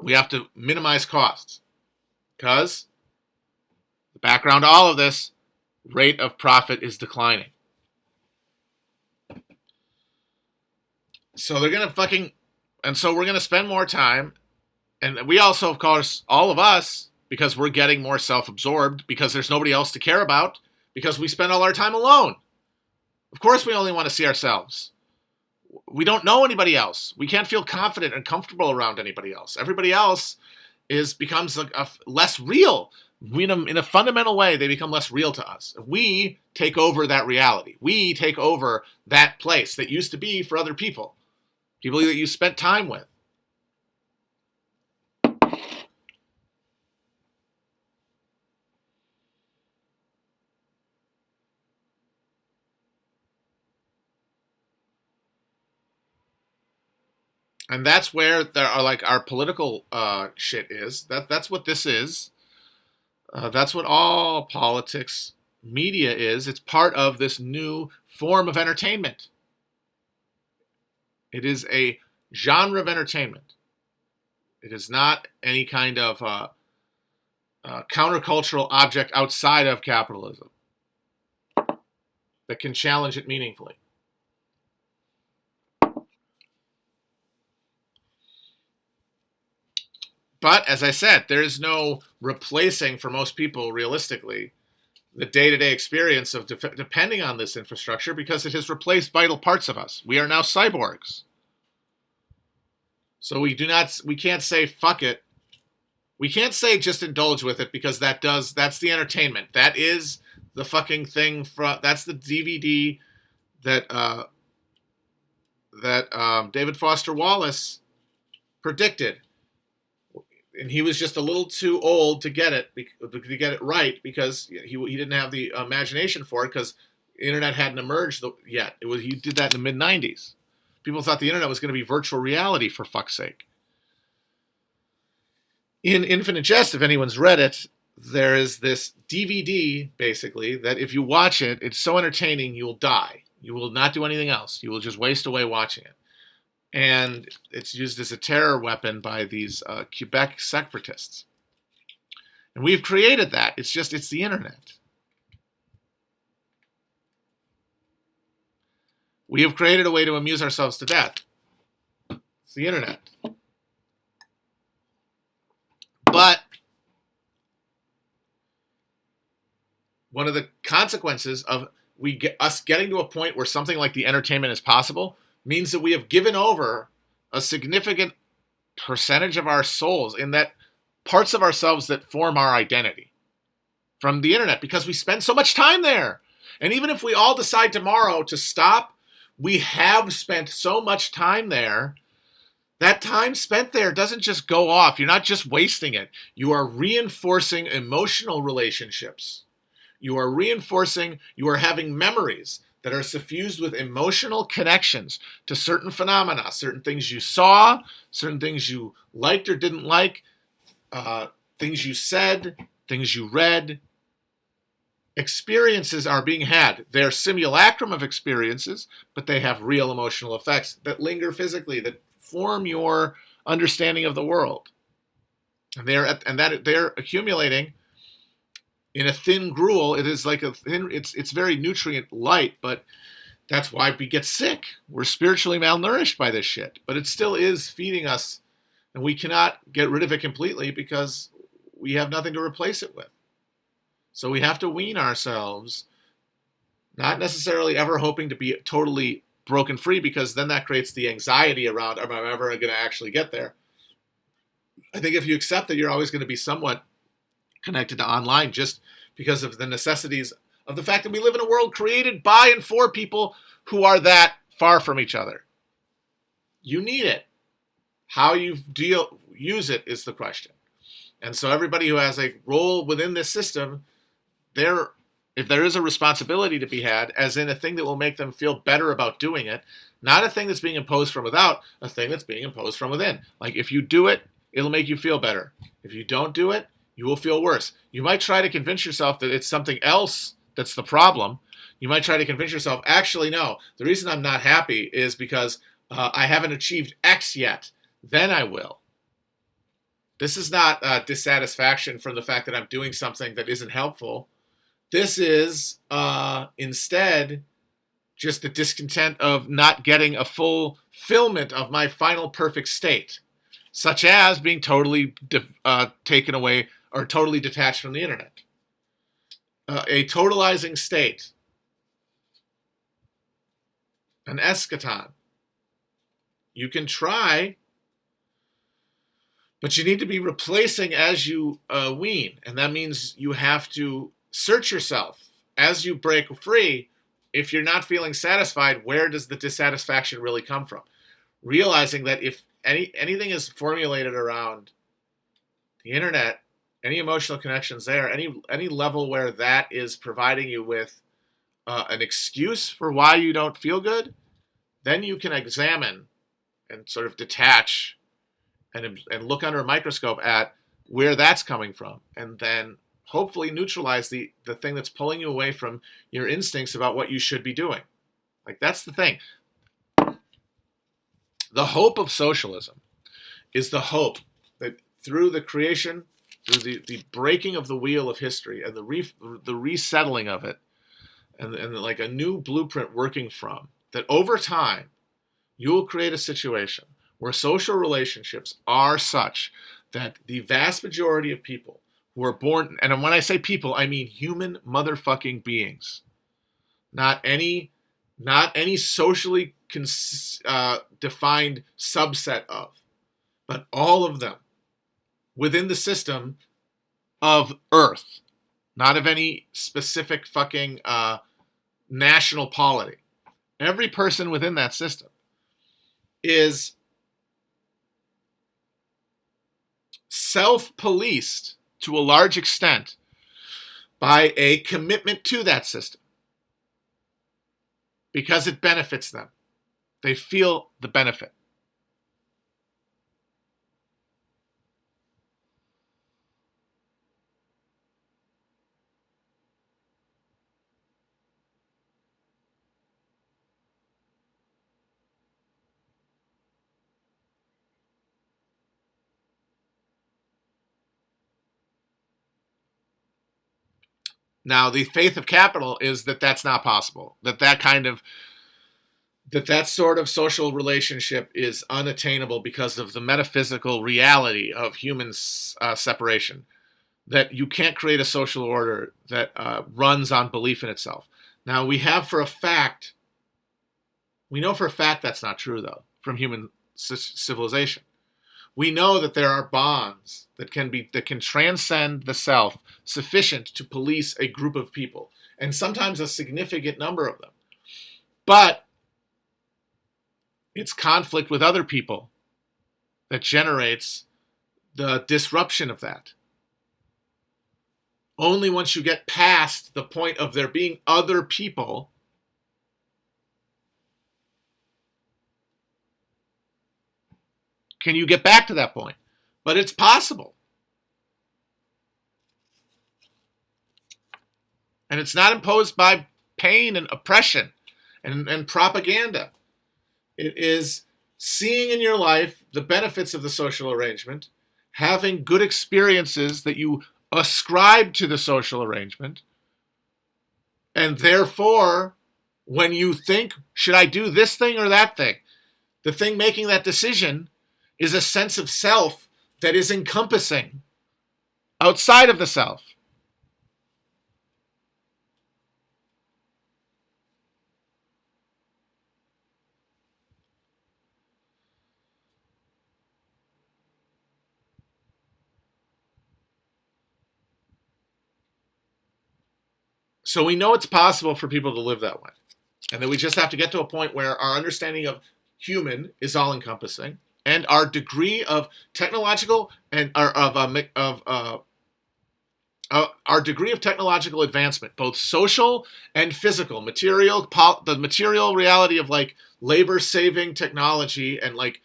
We have to minimize costs. Because the background to all of this, rate of profit is declining. So they're going to so we're going to spend more time. And we also, of course, all of us, because we're getting more self-absorbed, because there's nobody else to care about, because we spend all our time alone. Of course we only want to see ourselves. We don't know anybody else. We can't feel confident and comfortable around anybody else. Everybody else becomes less real. In a fundamental way, they become less real to us. We take over that reality. We take over that place that used to be for other people that you spent time with. And that's where our political shit is. That's what this is. That's what all politics media is. It's part of this new form of entertainment. It is a genre of entertainment. It is not any kind of countercultural object outside of capitalism that can challenge it meaningfully. But, as I said, there is no replacing, for most people, realistically, the day-to-day experience of depending on this infrastructure because it has replaced vital parts of us. We are now cyborgs. So we can't say, fuck it. We can't say just indulge with it because that's the entertainment. That is the fucking thing, that's the DVD that David Foster Wallace predicted. And he was just a little too old to get it right because he didn't have the imagination for it because the internet hadn't emerged yet. He did that in the mid-90s. People thought the internet was going to be virtual reality, for fuck's sake. In Infinite Jest, if anyone's read it, there is this DVD, basically, that if you watch it, it's so entertaining you will die. You will not do anything else. You will just waste away watching it. And it's used as a terror weapon by these Quebec separatists. And we've created that. It's the internet. We have created a way to amuse ourselves to death. It's the internet. But one of the consequences of us getting to a point where something like the entertainment is possible means that we have given over a significant percentage of our souls, in that parts of ourselves that form our identity from the internet, because we spend so much time there. And even if we all decide tomorrow to stop, we have spent so much time there. That time spent there doesn't just go off. You're not just wasting it. You are reinforcing emotional relationships. You are having memories that are suffused with emotional connections to certain phenomena, certain things you saw, certain things you liked or didn't like, things you said, things you read. Experiences are being had. They're simulacrum of experiences, but they have real emotional effects that linger physically, that form your understanding of the world. And they're accumulating in a thin gruel. It is like it's very nutrient light, but that's why we get sick. We're spiritually malnourished by this shit, but it still is feeding us, and we cannot get rid of it completely because we have nothing to replace it with. So we have to wean ourselves, not necessarily ever hoping to be totally broken free, because then that creates the anxiety around, am I ever going to actually get there? I think if you accept that you're always going to be somewhat connected to online, just because of the necessities of the fact that we live in a world created by and for people who are that far from each other. You need it. How you use it is the question. And so everybody who has a role within this system, if there is a responsibility to be had, as in a thing that will make them feel better about doing it, not a thing that's being imposed from without, a thing that's being imposed from within. Like, if you do it, it'll make you feel better. If you don't do it, you will feel worse. You might try to convince yourself that it's something else that's the problem. You might try to convince yourself, actually, no, the reason I'm not happy is because I haven't achieved X yet. Then I will. This is not dissatisfaction from the fact that I'm doing something that isn't helpful. This is instead just the discontent of not getting a fulfillment of my final perfect state, such as being totally taken away or totally detached from the internet. A totalizing state, an eschaton. You can try, but you need to be replacing as you wean. And that means you have to search yourself as you break free. If you're not feeling satisfied, where does the dissatisfaction really come from? Realizing that if anything is formulated around the internet, any emotional connections there, any level where that is providing you with an excuse for why you don't feel good, then you can examine and sort of detach and look under a microscope at where that's coming from, and then hopefully neutralize the thing that's pulling you away from your instincts about what you should be doing. Like, that's the thing. The hope of socialism is the hope that through the creation, through the breaking of the wheel of history and the resettling of it, and like a new blueprint working from, that over time you will create a situation where social relationships are such that the vast majority of people who are born, and when I say people, I mean human motherfucking beings, not any socially defined subset of, but all of them within the system of Earth, not of any specific fucking national polity. Every person within that system is self-policed to a large extent by a commitment to that system because it benefits them. They feel the benefit. Now, the faith of capital is that that's not possible. That sort of social relationship is unattainable because of the metaphysical reality of human separation. That you can't create a social order that runs on belief in itself. Now, we know for a fact that's not true, though, from human civilization. We know that there are bonds that can transcend the self, sufficient to police a group of people, and sometimes a significant number of them. But it's conflict with other people that generates the disruption of that. Only once you get past the point of there being other people can you get back to that point. But it's possible. And it's not imposed by pain and oppression and propaganda. It is seeing in your life the benefits of the social arrangement, having good experiences that you ascribe to the social arrangement, and therefore, when you think, should I do this thing or that thing, the thing making that decision is a sense of self that is encompassing outside of the self. So we know it's possible for people to live that way. And that we just have to get to a point where our understanding of human is all-encompassing, and our degree of technological and our degree of technological advancement, both social and physical, the material reality of like labor-saving technology and like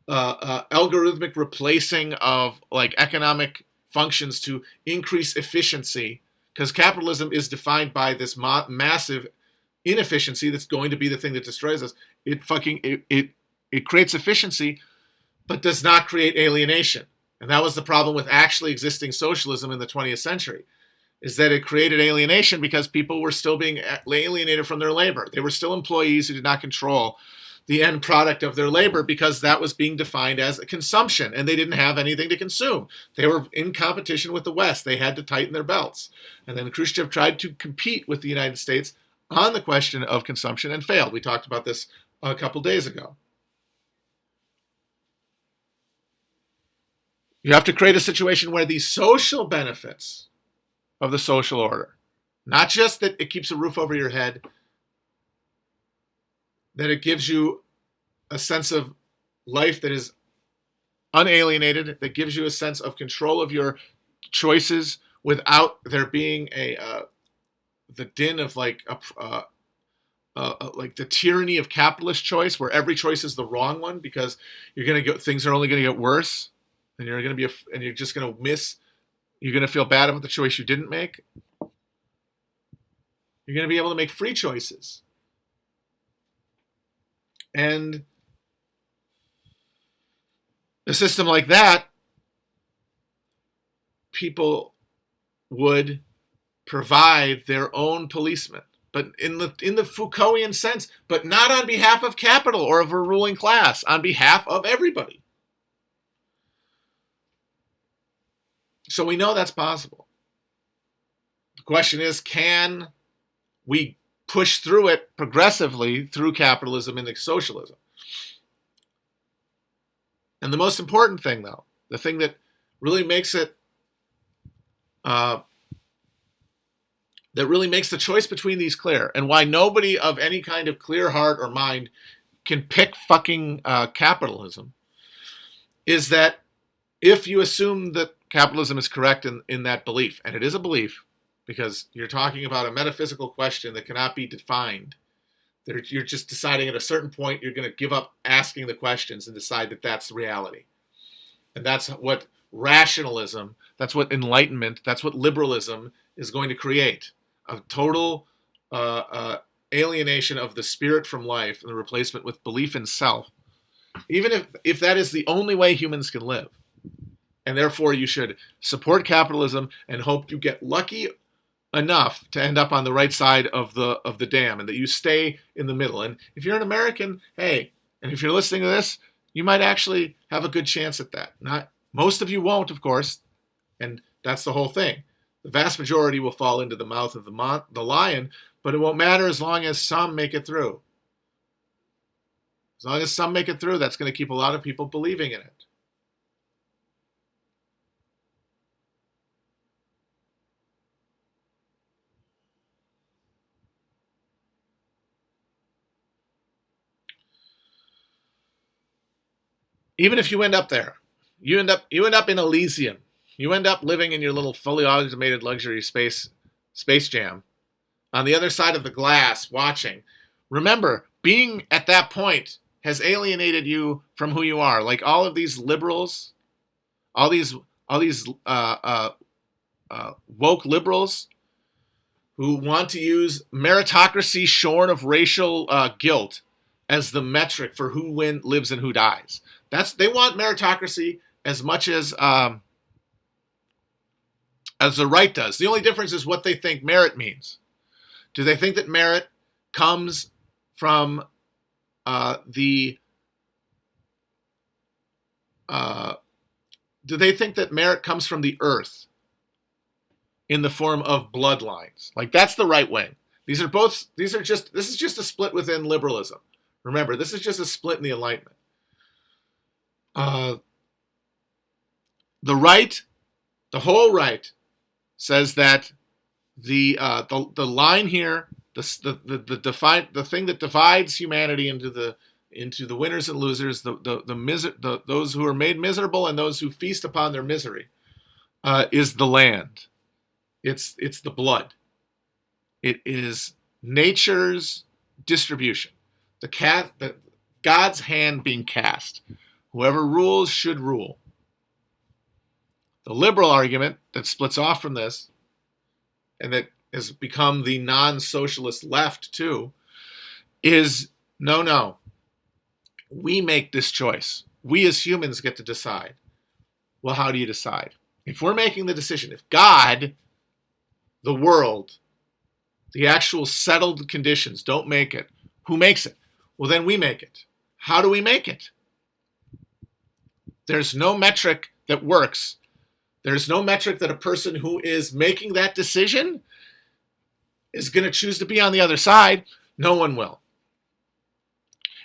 algorithmic replacing of like economic functions to increase efficiency, because capitalism is defined by this massive inefficiency that's going to be the thing that destroys us. It creates efficiency, but does not create alienation. And that was the problem with actually existing socialism in the 20th century, is that it created alienation because people were still being alienated from their labor. They were still employees who did not control the end product of their labor because that was being defined as a consumption, and they didn't have anything to consume. They were in competition with the West. They had to tighten their belts. And then Khrushchev tried to compete with the United States on the question of consumption and failed. We talked about this a couple days ago. You have to create a situation where the social benefits of the social order, not just that it keeps a roof over your head, that it gives you a sense of life that is unalienated, that gives you a sense of control of your choices without there being the din of like the tyranny of capitalist choice, where every choice is the wrong one because things are only going to get worse. And you're going to you're just going to you're going to feel bad about the choice you didn't make. You're going to be able to make free choices. And a system like that, people would provide their own policemen, but in the Foucaultian sense, but not on behalf of capital or of a ruling class, on behalf of everybody. So we know that's possible. The question is, can we push through it progressively through capitalism into socialism? And the most important thing, though, the thing that really makes it, that really makes the choice between these clear, and why nobody of any kind of clear heart or mind can pick fucking capitalism, is that if you assume that capitalism is correct in that belief, and it is a belief, because you're talking about a metaphysical question that cannot be defined. You're just deciding at a certain point you're going to give up asking the questions and decide that that's reality. And that's what rationalism, that's what enlightenment, that's what liberalism is going to create. A total alienation of the spirit from life and the replacement with belief in self. Even if that is the only way humans can live. And therefore you should support capitalism and hope you get lucky enough to end up on the right side of the dam, and that you stay in the middle. And if you're an American, hey, and if you're listening to this, you might actually have a good chance at that. Not most of you won't, of course, and that's the whole thing. The vast majority will fall into the mouth of the lion, but it won't matter as long as some make it through. As long as some make it through, that's going to keep a lot of people believing in it. even if you end up there, you end up in Elysium. You end up living in your little fully automated luxury space jam on the other side of the glass watching. Remember, being at that point has alienated you from who you are. Like all of these liberals, all these woke liberals who want to use meritocracy shorn of racial guilt as the metric for who lives and who dies. They want meritocracy as much as the right does. The only difference is what they think merit means. Do they think that merit comes from do they think that merit comes from the earth in the form of bloodlines? Like, that's the right wing. This is just a split within liberalism. Remember, this is just a split in the Enlightenment. The right, the whole right, says that the line here, the thing that divides humanity into the winners and losers, those who are made miserable and those who feast upon their misery, is the land. It's the blood. It is nature's distribution. God's hand being cast. Whoever rules should rule. The liberal argument that splits off from this, and that has become the non-socialist left too, is no. We make this choice. We as humans get to decide. Well, how do you decide? If we're making the decision, if God, the world, the actual settled conditions don't make it, who makes it? Well, then we make it. How do we make it? There's no metric that works. There's no metric that a person who is making that decision is going to choose to be on the other side. No one will.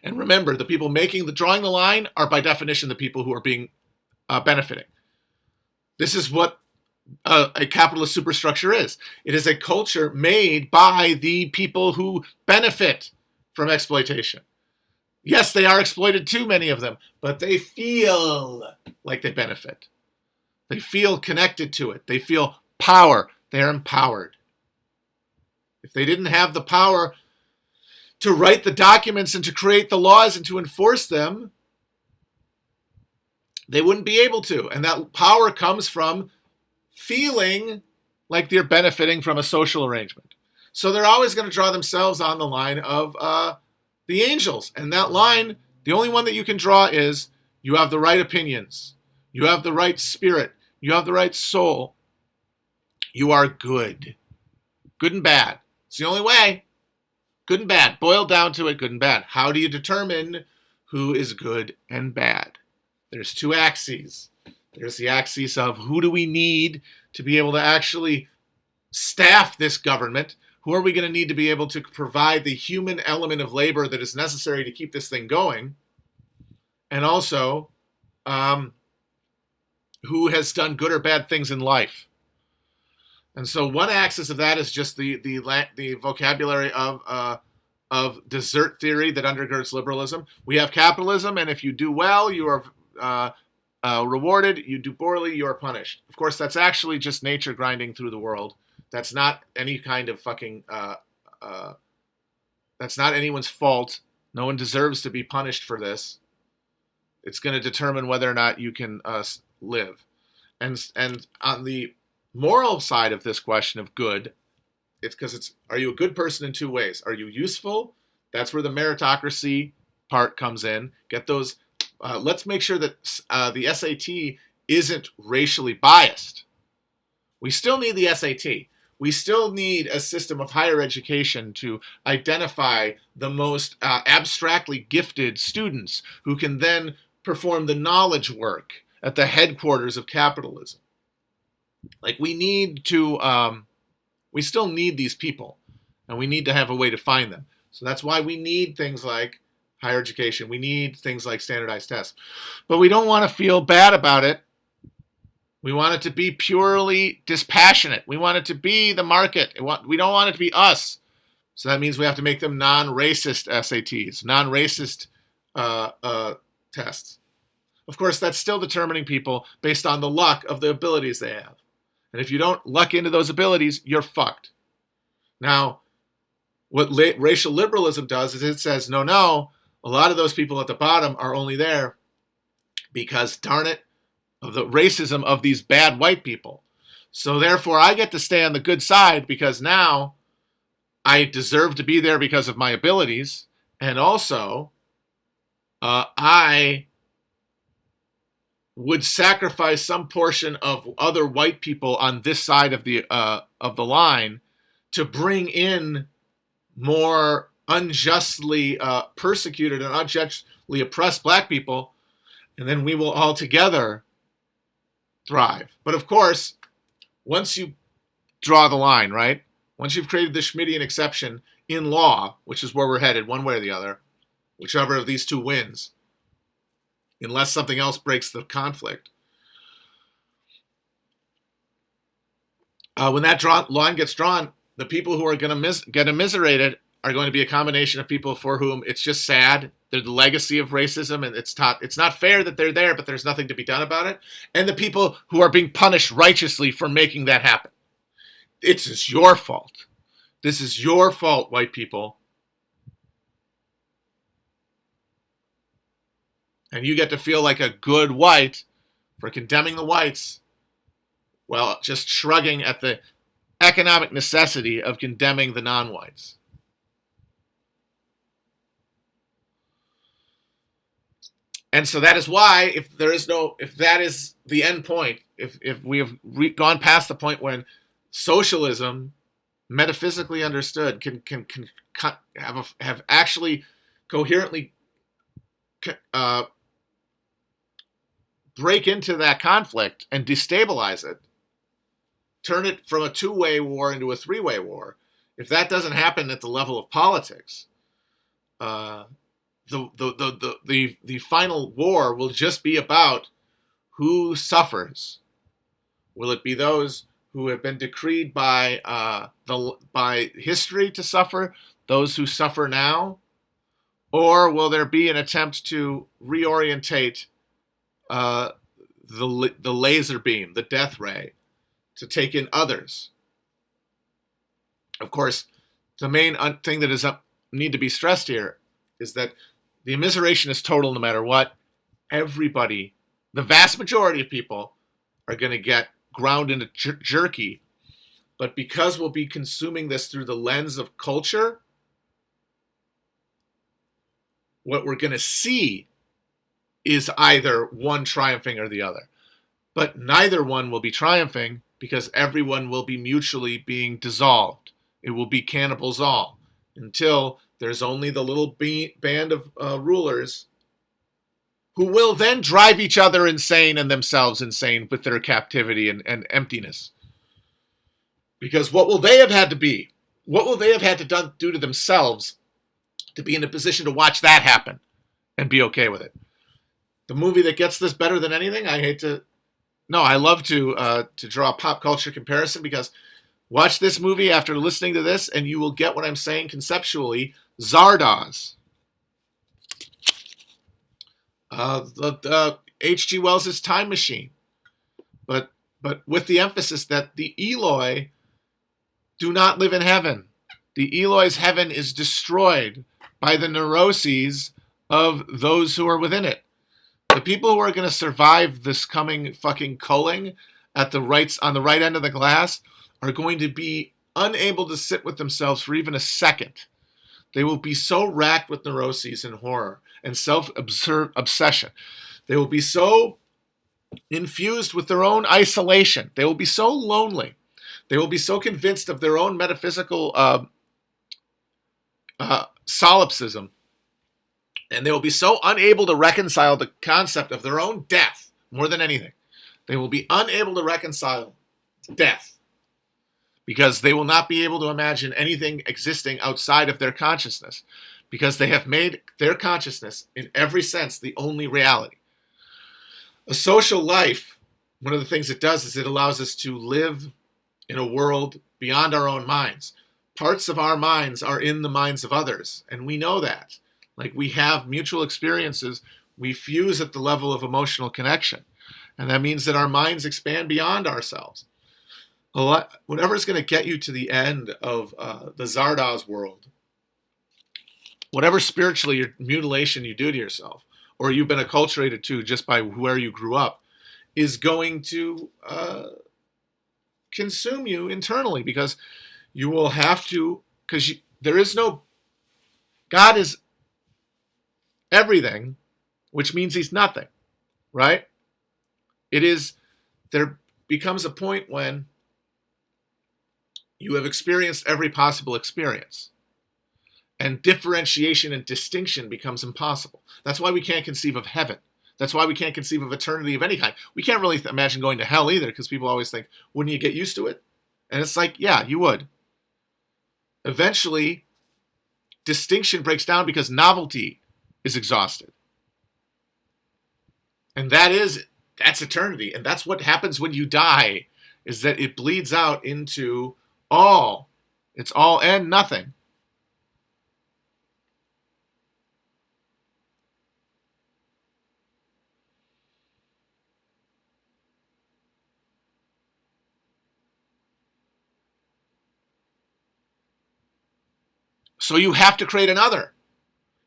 And remember, the people drawing the line are by definition the people who are being benefiting. This is what a capitalist superstructure is. It is a culture made by the people who benefit from exploitation. Yes, they are exploited too, many of them, but they feel like they benefit. They feel connected to it. They feel power. They're empowered. If they didn't have the power to write the documents and to create the laws and to enforce them, they wouldn't be able to. And that power comes from feeling like they're benefiting from a social arrangement. So they're always going to draw themselves on the line of the angels. And that line, the only one that you can draw is you have the right opinions. You have the right spirit. You have the right soul. You are good. Good and bad. It's the only way. Good and bad. Boiled down to it, good and bad. How do you determine who is good and bad? There's two axes. There's the axis of who do we need to be able to actually staff this government? Who are we going to need to be able to provide the human element of labor that is necessary to keep this thing going? And also, who has done good or bad things in life? And so one axis of that is just the vocabulary of desert theory that undergirds liberalism. We have capitalism, and if you do well, you are rewarded. You do poorly, you are punished. Of course, that's actually just nature grinding through the world. That's not any kind of fucking... that's not anyone's fault. No one deserves to be punished for this. It's going to determine whether or not you can live. And on the moral side of this question of good, are you a good person in two ways? Are you useful? That's where the meritocracy part comes in. Get those. Let's make sure that the SAT isn't racially biased. We still need the SAT. We still need a system of higher education to identify the most abstractly gifted students who can then perform the knowledge work at the headquarters of capitalism. Like, we still need these people, and we need to have a way to find them. So that's why we need things like higher education. We need things like standardized tests. But we don't want to feel bad about it. We want it to be purely dispassionate. We want it to be the market. We don't want it to be us. So that means we have to make them non-racist SATs, non-racist tests. Of course, that's still determining people based on the luck of the abilities they have. And if you don't luck into those abilities, you're fucked. Now, what racial liberalism does is it says, no, a lot of those people at the bottom are only there because, darn it, of the racism of these bad white people. So therefore, I get to stay on the good side because now I deserve to be there because of my abilities. And also, I would sacrifice some portion of other white people on this side of the line to bring in more unjustly persecuted and unjustly oppressed black people, and then we will all together thrive. But of course, once you draw the line, right? Once you've created the Schmittian exception in law, which is where we're headed, one way or the other, whichever of these two wins, unless something else breaks the conflict. When that line gets drawn, the people who are going to get immiserated are going to be a combination of people for whom it's just sad. They're the legacy of racism, and it's not fair that they're there, but there's nothing to be done about it. And the people who are being punished righteously for making that happen. It's your fault. This is your fault, white people. And you get to feel like a good white for condemning the whites, well, just shrugging at the economic necessity of condemning the non-whites. And so that is why, if that is the end point, if we have gone past the point when socialism, metaphysically understood, can have actually coherently break into that conflict and destabilize it, turn it from a two-way war into a three-way war. If that doesn't happen at the level of politics, the final war will just be about who suffers. Will it be those who have been decreed by history to suffer, those who suffer now, or will there be an attempt to reorientate the laser beam, the death ray, to take in others? Of course, the main thing that is need to be stressed here is that the immiseration is total no matter what. Everybody, the vast majority of people, are going to get ground into jerky. But because we'll be consuming this through the lens of culture, what we're going to see is either one triumphing or the other. But neither one will be triumphing because everyone will be mutually being dissolved. It will be cannibals all until there's only the little band of rulers who will then drive each other insane and themselves insane with their captivity and emptiness. Because what will they have had to be? What will they have had to do to themselves to be in a position to watch that happen and be okay with it? The movie that gets this better than anything, I love to draw a pop culture comparison, because watch this movie after listening to this and you will get what I'm saying conceptually. Zardoz. H.G. Wells' Time Machine. But with the emphasis that the Eloi do not live in heaven. The Eloi's heaven is destroyed by the neuroses of those who are within it. The people who are going to survive this coming fucking culling on the right end of the glass are going to be unable to sit with themselves for even a second. They will be so racked with neuroses and horror and self-obsession. They will be so infused with their own isolation. They will be so lonely. They will be so convinced of their own metaphysical solipsism. And they will be so unable to reconcile the concept of their own death more than anything. They will be unable to reconcile death because they will not be able to imagine anything existing outside of their consciousness, because they have made their consciousness, in every sense, the only reality. A social life, one of the things it does is it allows us to live in a world beyond our own minds. Parts of our minds are in the minds of others, and we know that. Like, we have mutual experiences We fuse at the level of emotional connection. And that means that our minds expand beyond ourselves. Whatever is going to get you to the end of the Zardoz world, whatever spiritually mutilation you do to yourself, or you've been acculturated to just by where you grew up, is going to consume you internally, because you will have to, because there is no, God is everything, which means he's nothing, right? There becomes a point when you have experienced every possible experience, and differentiation and distinction becomes impossible. That's why we can't conceive of heaven. That's why we can't conceive of eternity of any kind. We can't really imagine going to hell either, because people always think, wouldn't you get used to it? And it's like, yeah, you would. Eventually, distinction breaks down because novelty is exhausted. And that's eternity. And that's what happens when you die, is that it bleeds out into all. It's all and nothing. So you have to create another.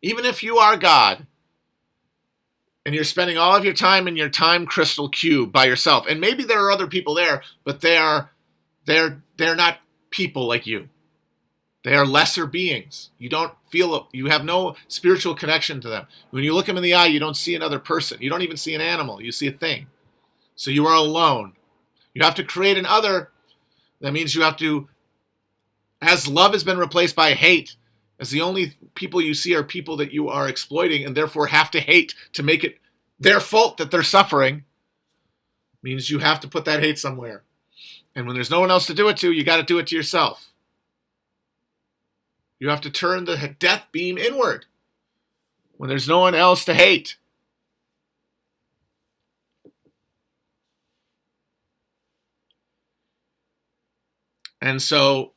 Even if you are God, and you're spending all of your time in your time crystal cube by yourself, and maybe there are other people there, but they're not people like you. They are lesser beings. You have no spiritual connection to them. When you look them in the eye, you don't see another person. You don't even see an animal. You see a thing. So you are alone. You have to create an other. That means you have to, as love has been replaced by hate, as the only people you see are people that you are exploiting and therefore have to hate to make it their fault that they're suffering, means you have to put that hate somewhere. And when there's no one else to do it to, you got to do it to yourself. You have to turn the death beam inward when there's no one else to hate. And so,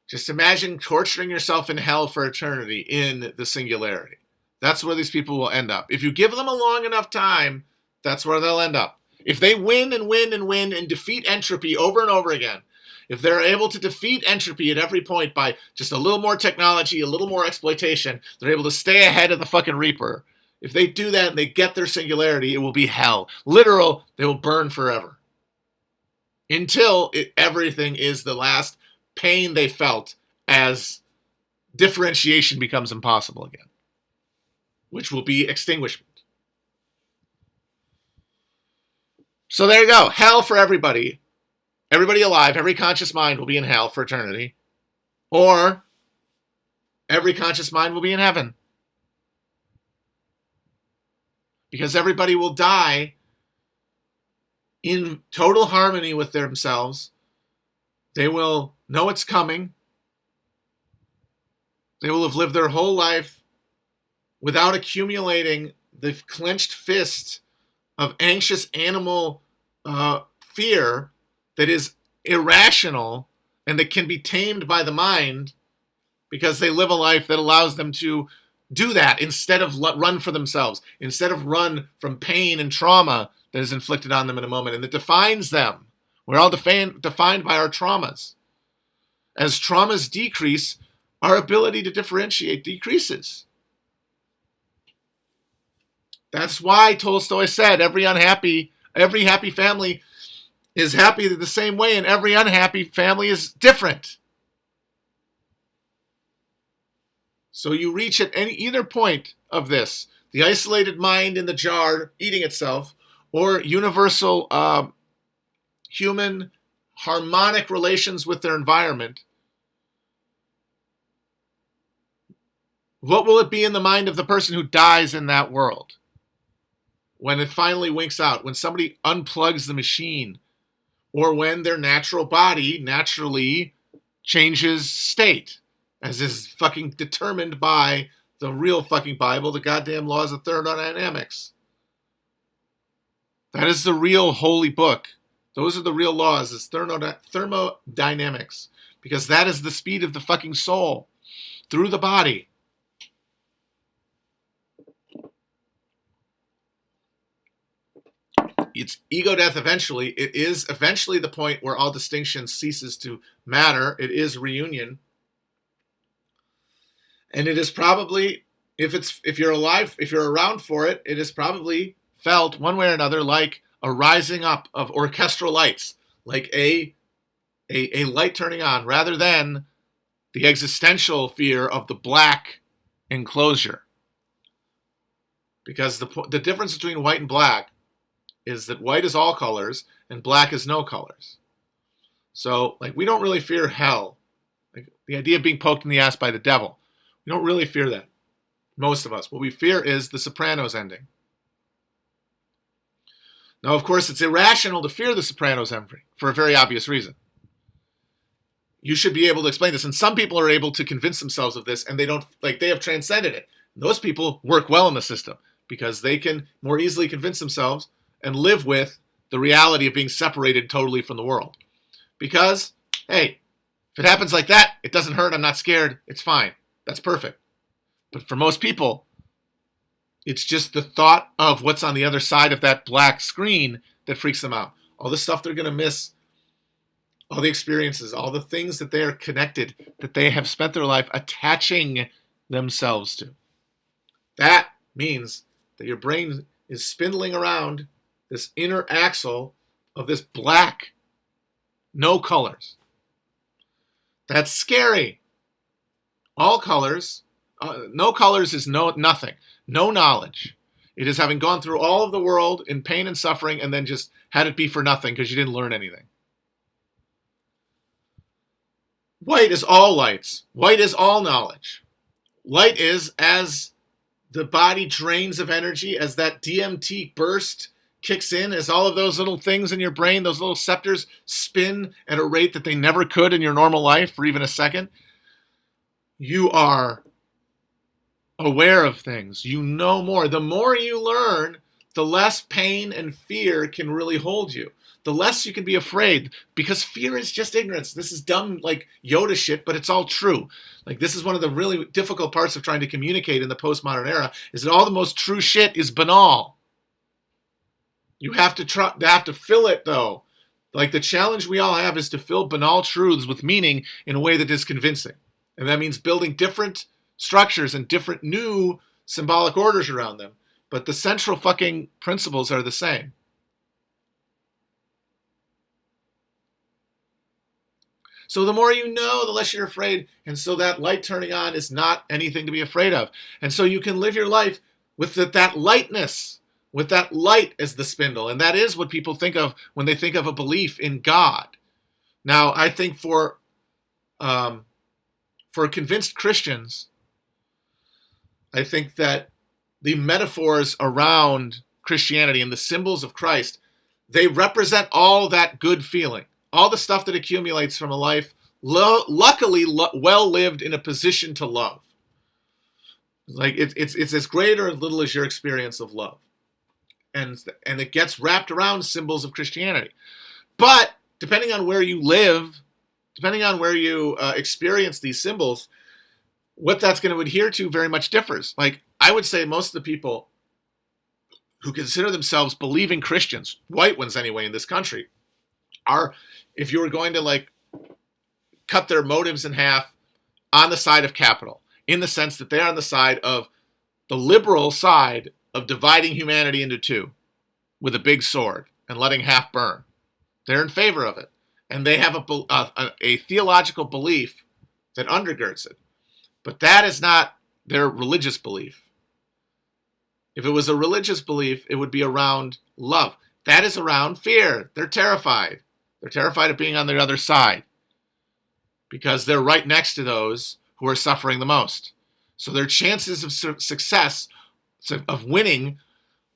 just imagine torturing yourself in hell for eternity in the singularity. That's where these people will end up. If you give them a long enough time, that's where they'll end up. If they win and win and win and defeat entropy over and over again, if they're able to defeat entropy at every point by just a little more technology, a little more exploitation, they're able to stay ahead of the fucking Reaper. If they do that and they get their singularity, it will be hell. Literal, they will burn forever. Until everything is the last pain they felt as differentiation becomes impossible again, which will be extinguishment. So there you go. Hell for everybody. Everybody alive, every conscious mind will be in hell for eternity. Or every conscious mind will be in heaven. Because everybody will die in total harmony with themselves. They will know it's coming. They will have lived their whole life without accumulating the clenched fist of anxious animal fear that is irrational and that can be tamed by the mind, because they live a life that allows them to do that instead of run for themselves, instead of run from pain and trauma that is inflicted on them in a moment and that defines them. We're all defined by our traumas. As traumas decrease, our ability to differentiate decreases. That's why Tolstoy said every happy family is happy the same way, and every unhappy family is different. So you reach at either point of this, the isolated mind in the jar eating itself, or universal human harmonic relations with their environment. What will it be in the mind of the person who dies in that world? When it finally winks out, when somebody unplugs the machine, or when their natural body naturally changes state, as is fucking determined by the real fucking Bible, the goddamn laws of thermodynamics. That is the real holy book. Those are the real laws. It's thermodynamics. Because that is the speed of the fucking soul through the body. It's ego death eventually. It is eventually the point where all distinction ceases to matter. It is reunion. And it is probably, if you're alive, if you're around for it, it is probably felt one way or another like a rising up of orchestral lights, like a light turning on, rather than the existential fear of the black enclosure. Because the difference between white and black is that white is all colors and black is no colors. So, like, we don't really fear hell. Like, the idea of being poked in the ass by the devil. We don't really fear that. Most of us. What we fear is the Sopranos ending. Now, of course, it's irrational to fear the Sopranos ending for a very obvious reason. You should be able to explain this. And some people are able to convince themselves of this, and they have transcended it. Those people work well in the system because they can more easily convince themselves and live with the reality of being separated totally from the world. Because, hey, if it happens like that, it doesn't hurt, I'm not scared, it's fine. That's perfect. But for most people, it's just the thought of what's on the other side of that black screen that freaks them out. All the stuff they're going to miss, all the experiences, all the things that they are connected, that they have spent their life attaching themselves to. That means that your brain is spindling around this inner axle of this black, no colors. That's scary. All colors, no colors is nothing, no knowledge. It is having gone through all of the world in pain and suffering and then just had it be for nothing because you didn't learn anything. White is all lights. White is all knowledge. Light is as the body drains of energy, as that DMT burst kicks in, as all of those little things in your brain, those little receptors spin at a rate that they never could in your normal life for even a second. You are aware of things. You know more. The more you learn, the less pain and fear can really hold you. The less you can be afraid, because fear is just ignorance. This is dumb, like Yoda shit, but it's all true. Like, this is one of the really difficult parts of trying to communicate in the postmodern era, is that all the most true shit is banal. You have to fill it, though. Like, the challenge we all have is to fill banal truths with meaning in a way that is convincing. And that means building different structures and different new symbolic orders around them. But the central fucking principles are the same. So the more you know, the less you're afraid. And so that light turning on is not anything to be afraid of. And so you can live your life with that lightness, with that light as the spindle. And that is what people think of when they think of a belief in God. Now, I think for convinced Christians, I think that the metaphors around Christianity and the symbols of Christ, they represent all that good feeling. All the stuff that accumulates from a life, luckily well lived in a position to love. Like, it's as great or little as your experience of love. And it gets wrapped around symbols of Christianity. But depending on where you live, depending on where you experience these symbols, what that's going to adhere to very much differs. Like, I would say most of the people who consider themselves believing Christians, white ones anyway in this country, are, if you were going to like cut their motives in half, on the side of capital, in the sense that they're on the side of the liberal side of dividing humanity into two with a big sword and letting half burn. They're in favor of it. And they have a theological belief that undergirds it. But that is not their religious belief. If it was a religious belief, it would be around love. That is around fear. They're terrified. They're terrified of being on the other side because they're right next to those who are suffering the most. So their chances of success, of winning,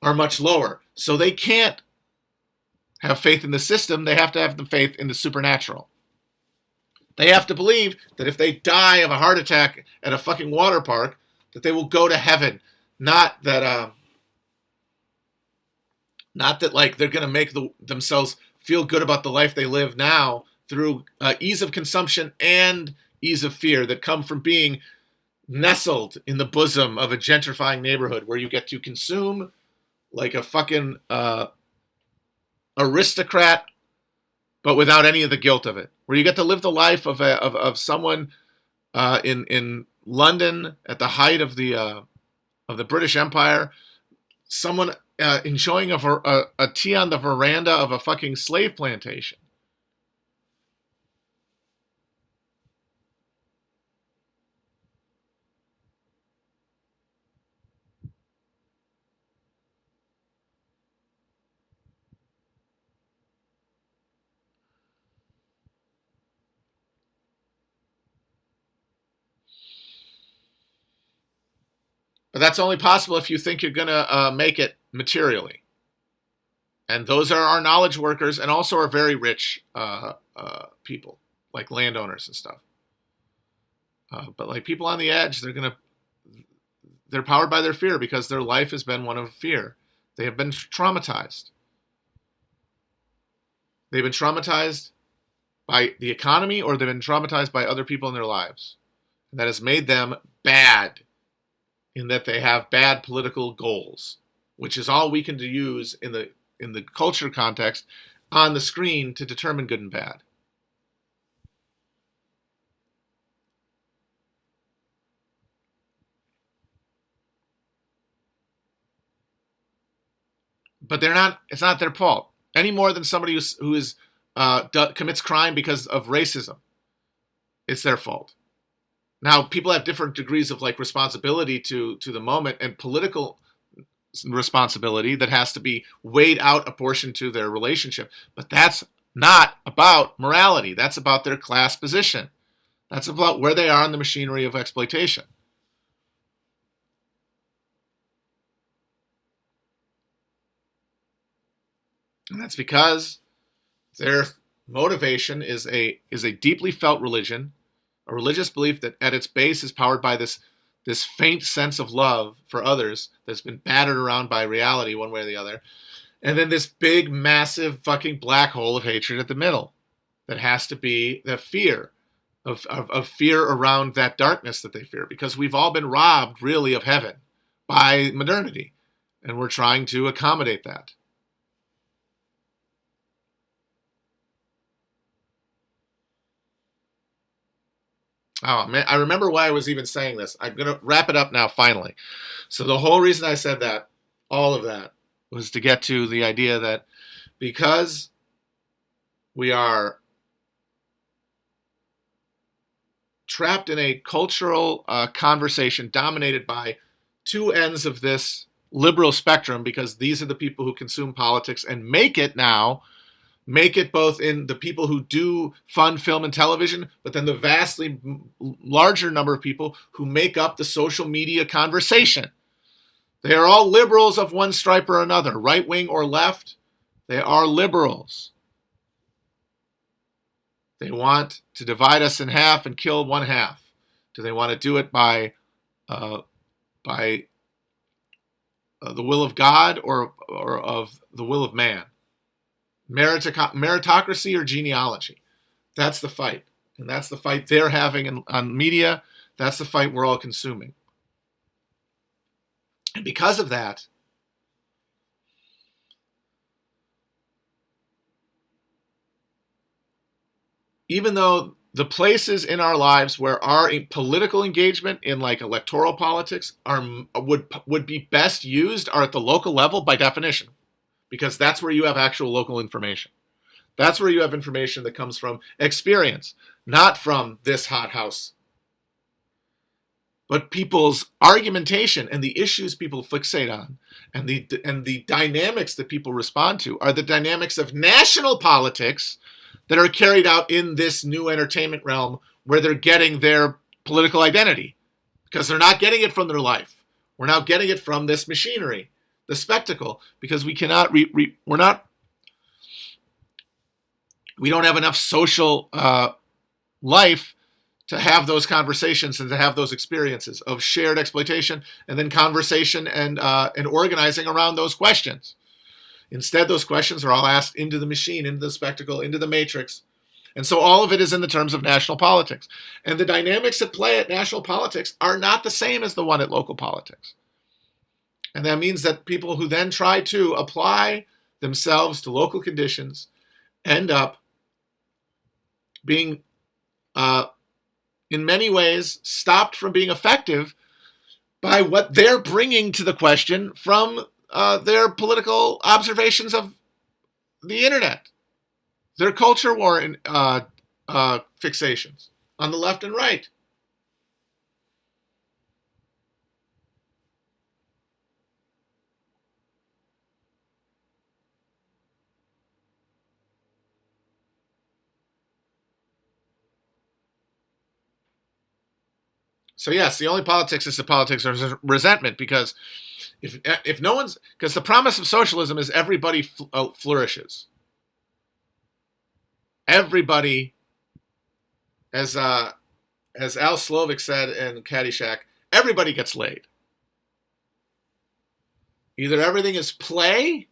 are much lower. So they can't have faith in the system. They have to have the faith in the supernatural. They have to believe that if they die of a heart attack at a fucking water park, that they will go to heaven. Not that like they're going to make themselves feel good about the life they live now through ease of consumption and ease of fear that come from being nestled in the bosom of a gentrifying neighborhood where you get to consume like a fucking aristocrat, but without any of the guilt of it, where you get to live the life of someone in London at the height of the British Empire, someone enjoying a tea on the veranda of a fucking slave plantation. But that's only possible if you think you're going to make it materially. And those are our knowledge workers, and also are very rich people, like landowners and stuff. But like people on the edge, they're powered by their fear because their life has been one of fear. They have been traumatized. They've been traumatized by the economy, or they've been traumatized by other people in their lives. And that has made them bad, in that they have bad political goals, which is all we can use in the culture context on the screen to determine good and bad. But it's not their fault any more than somebody who commits crime because of racism. It's their fault. Now, people have different degrees of like responsibility to the moment, and political responsibility that has to be weighed out, apportioned to their relationship. But that's not about morality. That's about their class position. That's about where they are in the machinery of exploitation. And that's because their motivation is a deeply felt religion, a religious belief that at its base is powered by this faint sense of love for others that's been battered around by reality one way or the other. And then this big, massive fucking black hole of hatred at the middle that has to be the fear of fear around that darkness that they fear, because we've all been robbed really of heaven by modernity, and we're trying to accommodate that. Oh, man, I remember why I was even saying this. I'm going to wrap it up now, finally. So the whole reason I said that, all of that, was to get to the idea that because we are trapped in a cultural conversation dominated by two ends of this liberal spectrum, because these are the people who consume politics and make it both in the people who do fun film and television, but then the vastly larger number of people who make up the social media conversation. They are all liberals of one stripe or another, right wing or left. They are liberals. They want to divide us in half and kill one half. Do they want to do it by the will of God or of the will of man? Meritocracy or genealogy? That's the fight. And that's the fight they're having on media. That's the fight we're all consuming. And because of that, even though the places in our lives where our political engagement in like electoral politics would be best used are at the local level by definition, because that's where you have actual local information. That's where you have information that comes from experience, not from this hothouse. But people's argumentation and the issues people fixate on and the dynamics that people respond to are the dynamics of national politics that are carried out in this new entertainment realm where they're getting their political identity, because they're not getting it from their life. We're now getting it from this machinery, the spectacle, because we cannot, we don't have enough social life to have those conversations and to have those experiences of shared exploitation and then conversation and organizing around those questions. Instead, those questions are all asked into the machine, into the spectacle, into the matrix. And so all of it is in the terms of national politics. And the dynamics at play at national politics are not the same as the one at local politics. And that means that people who then try to apply themselves to local conditions end up being, in many ways, stopped from being effective by what they're bringing to the question from their political observations of the internet, their culture war fixations on the left and right. So yes, the only politics is the politics of resentment, because if no one's, because the promise of socialism is everybody flourishes. Everybody, as Al Slovic said in Caddyshack, everybody gets laid. Either everything is play,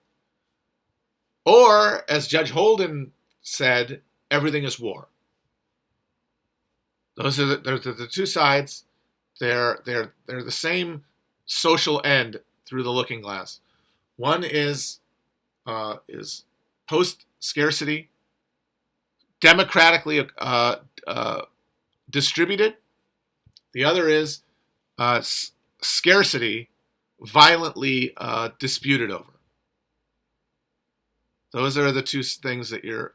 or, as Judge Holden said, everything is war. Those are the two sides. They're the same social end through the looking glass. One is post-scarcity, democratically distributed. The other is scarcity, violently disputed over. Those are the two things that you're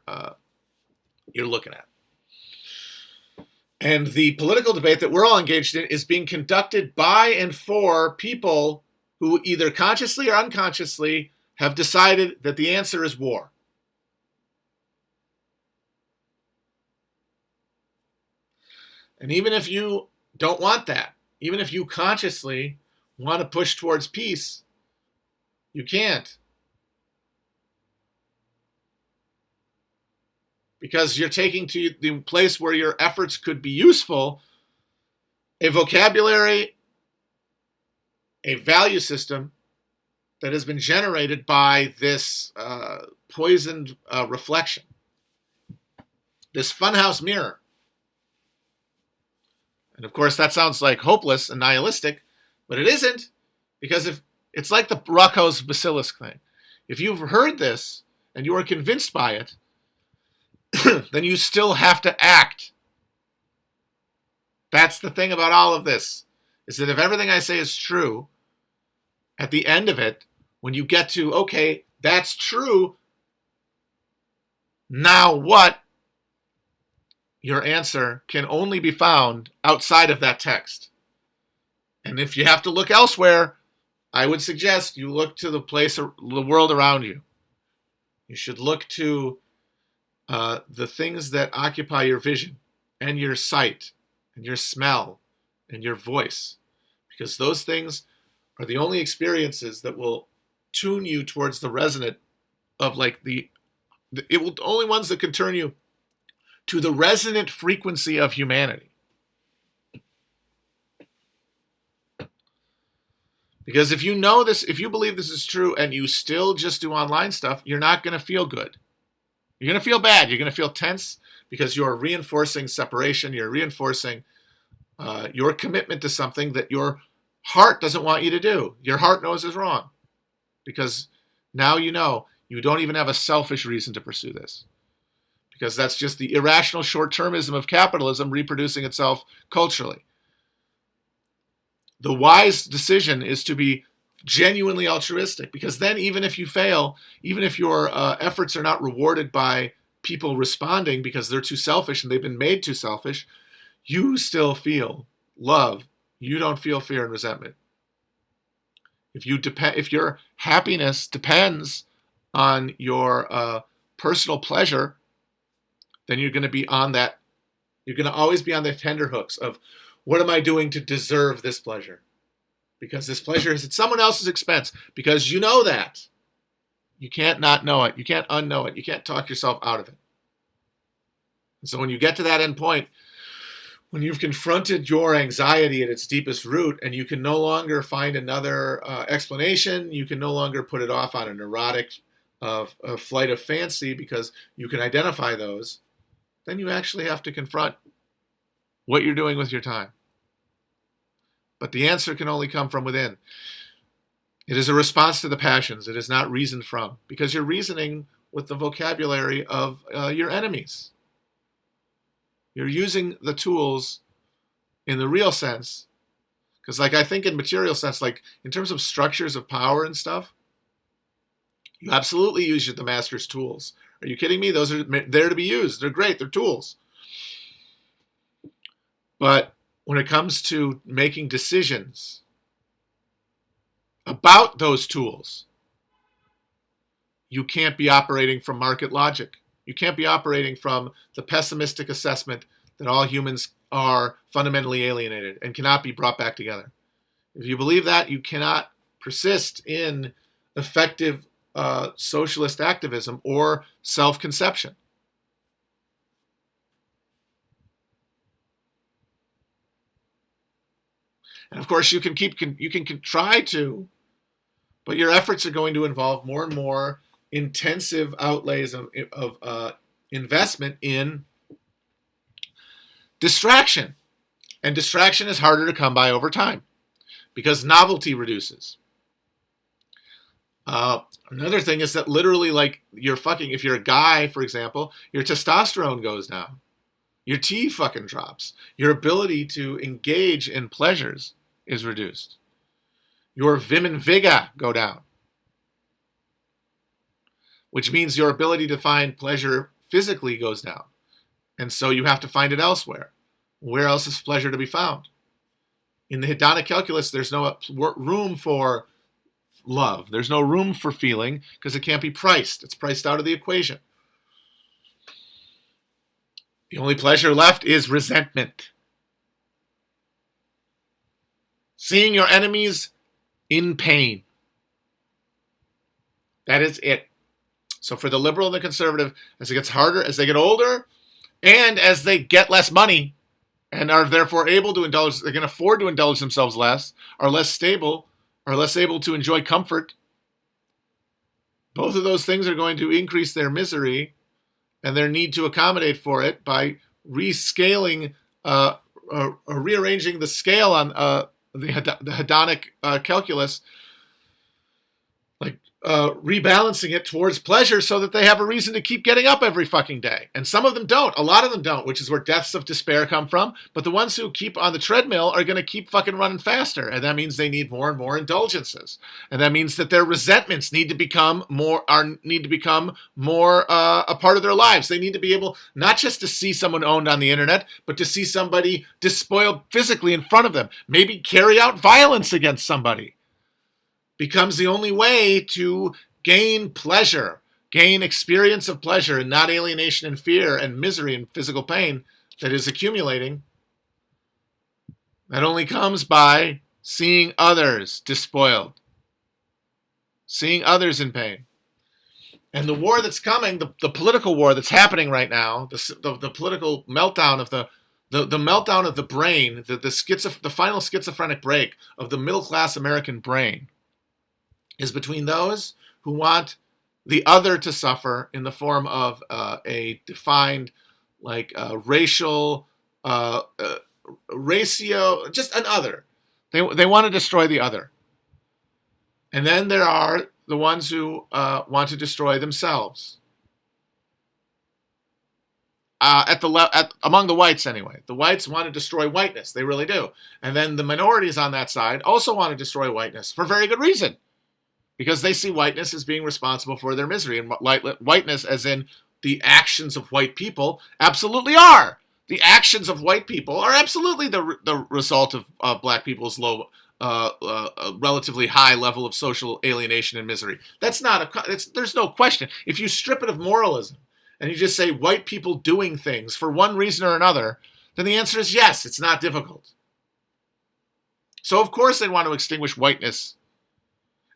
looking at. And the political debate that we're all engaged in is being conducted by and for people who either consciously or unconsciously have decided that the answer is war. And even if you don't want that, even if you consciously want to push towards peace, you can't. Because you're taking to the place where your efforts could be useful a vocabulary, a value system that has been generated by this poisoned reflection, this funhouse mirror. And of course, that sounds like hopeless and nihilistic, but it isn't, because if it's like the Rocco's basilisk thing. If you've heard this and you are convinced by it, then you still have to act. That's the thing about all of this, is that if everything I say is true, at the end of it, when you get to, okay, that's true, now what? Your answer can only be found outside of that text. And if you have to look elsewhere, I would suggest you look to the world around you. You should look to the things that occupy your vision and your sight and your smell and your voice, because those things are the only experiences that will tune you towards the resonant of the only ones that can turn you to the resonant frequency of humanity. Because if you know this, if you believe this is true and you still just do online stuff, you're not going to feel good. You're going to feel bad. You're going to feel tense because you're reinforcing separation. You're reinforcing your commitment to something that your heart doesn't want you to do. Your heart knows is wrong, because now you know you don't even have a selfish reason to pursue this, because that's just the irrational short-termism of capitalism reproducing itself culturally. The wise decision is to be genuinely altruistic, because then even if you fail, even if your efforts are not rewarded by people responding because they're too selfish and they've been made too selfish, you still feel love. You don't feel fear and resentment. If your happiness depends on your personal pleasure, then you're going to be on that. You're going to always be on the tender hooks of, what am I doing to deserve this pleasure? Because this pleasure is at someone else's expense. Because you know that. You can't not know it. You can't unknow it. You can't talk yourself out of it. And so when you get to that end point, when you've confronted your anxiety at its deepest root, and you can no longer find another explanation, you can no longer put it off on a neurotic flight of fancy because you can identify those, then you actually have to confront what you're doing with your time. But the answer can only come from within. It is a response to the passions. It is not reasoned from, because you're reasoning with the vocabulary of your enemies. You're using the tools in the real sense, because like I think in material sense, like in terms of structures of power and stuff, you absolutely use the master's tools. Are you kidding me? Those are there to be used. They're great. They're tools. But when it comes to making decisions about those tools, you can't be operating from market logic. You can't be operating from the pessimistic assessment that all humans are fundamentally alienated and cannot be brought back together. If you believe that, you cannot persist in effective socialist activism or self-conception. And of course, you can try to, but your efforts are going to involve more and more intensive outlays of investment in distraction. And distraction is harder to come by over time because novelty reduces. Another thing is that literally, like, if you're a guy, for example, your testosterone goes down. Your T fucking drops. Your ability to engage in pleasures is reduced. Your vim and vigor go down, which means your ability to find pleasure physically goes down. And so you have to find it elsewhere. Where else is pleasure to be found? In the hedonic calculus, there's no room for love. There's no room for feeling because it can't be priced. It's priced out of the equation. The only pleasure left is resentment. Seeing your enemies in pain. That is it. So for the liberal and the conservative, as it gets harder, as they get older, and as they get less money, and are therefore able to indulge, they can afford to indulge themselves less, are less stable, are less able to enjoy comfort. Both of those things are going to increase their misery and their need to accommodate for it by rescaling, rearranging the scale on the hedonic calculus, like rebalancing it towards pleasure so that they have a reason to keep getting up every fucking day. And some of them don't. A lot of them don't, which is where deaths of despair come from. But the ones who keep on the treadmill are going to keep fucking running faster. And that means they need more and more indulgences. And that means that their resentments need to become more a part of their lives. They need to be able not just to see someone owned on the internet, but to see somebody despoiled physically in front of them. Maybe carry out violence against somebody. Becomes the only way to gain pleasure, gain experience of pleasure and not alienation and fear and misery and physical pain that is accumulating. That only comes by seeing others despoiled, seeing others in pain. And the war that's coming, the political war that's happening right now, the political meltdown of the meltdown of the brain, the final schizophrenic break of the middle-class American brain, is between those who want the other to suffer in the form of a defined, racial ratio, just an other. They want to destroy the other. And then there are the ones who want to destroy themselves. Among the whites, anyway. The whites want to destroy whiteness. They really do. And then the minorities on that side also want to destroy whiteness for very good reason. Because they see whiteness as being responsible for their misery. And whiteness, as in the actions of white people, absolutely are. The actions of white people are absolutely the result of black people's low, relatively high level of social alienation and misery. There's no question. If you strip it of moralism and you just say white people doing things for one reason or another, then the answer is yes, it's not difficult. So of course they want to extinguish whiteness.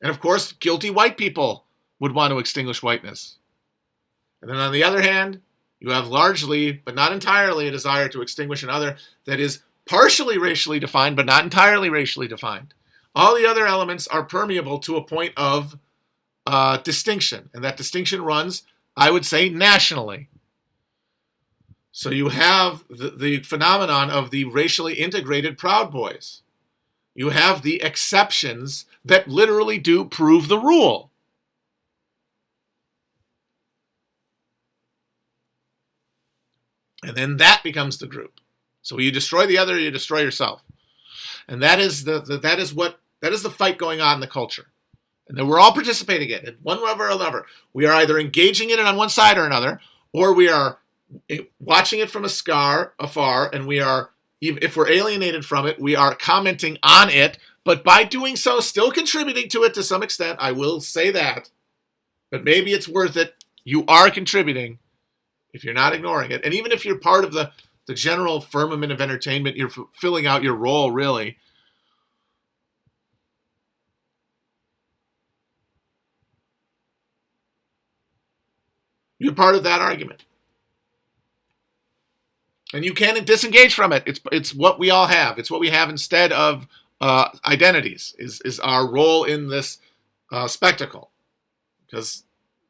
And of course, guilty white people would want to extinguish whiteness. And then on the other hand, you have largely, but not entirely, a desire to extinguish another that is partially racially defined, but not entirely racially defined. All the other elements are permeable to a point of distinction. And that distinction runs, I would say, nationally. So you have the phenomenon of the racially integrated Proud Boys. You have the exceptions that literally do prove the rule. And then that becomes the group. So you destroy the other, you destroy yourself. And that is the fight going on in the culture. And then we're all participating in it, one way or another. We are either engaging in it on one side or another, or we are watching it from afar, and we are, if we're alienated from it, we are commenting on it, but by doing so, still contributing to it to some extent. I will say that. But maybe it's worth it. You are contributing if you're not ignoring it. And even if you're part of the general firmament of entertainment, you're filling out your role, really. You're part of that argument. And you can't disengage from it. It's what we all have. It's what we have instead of identities, is our role in this spectacle. Because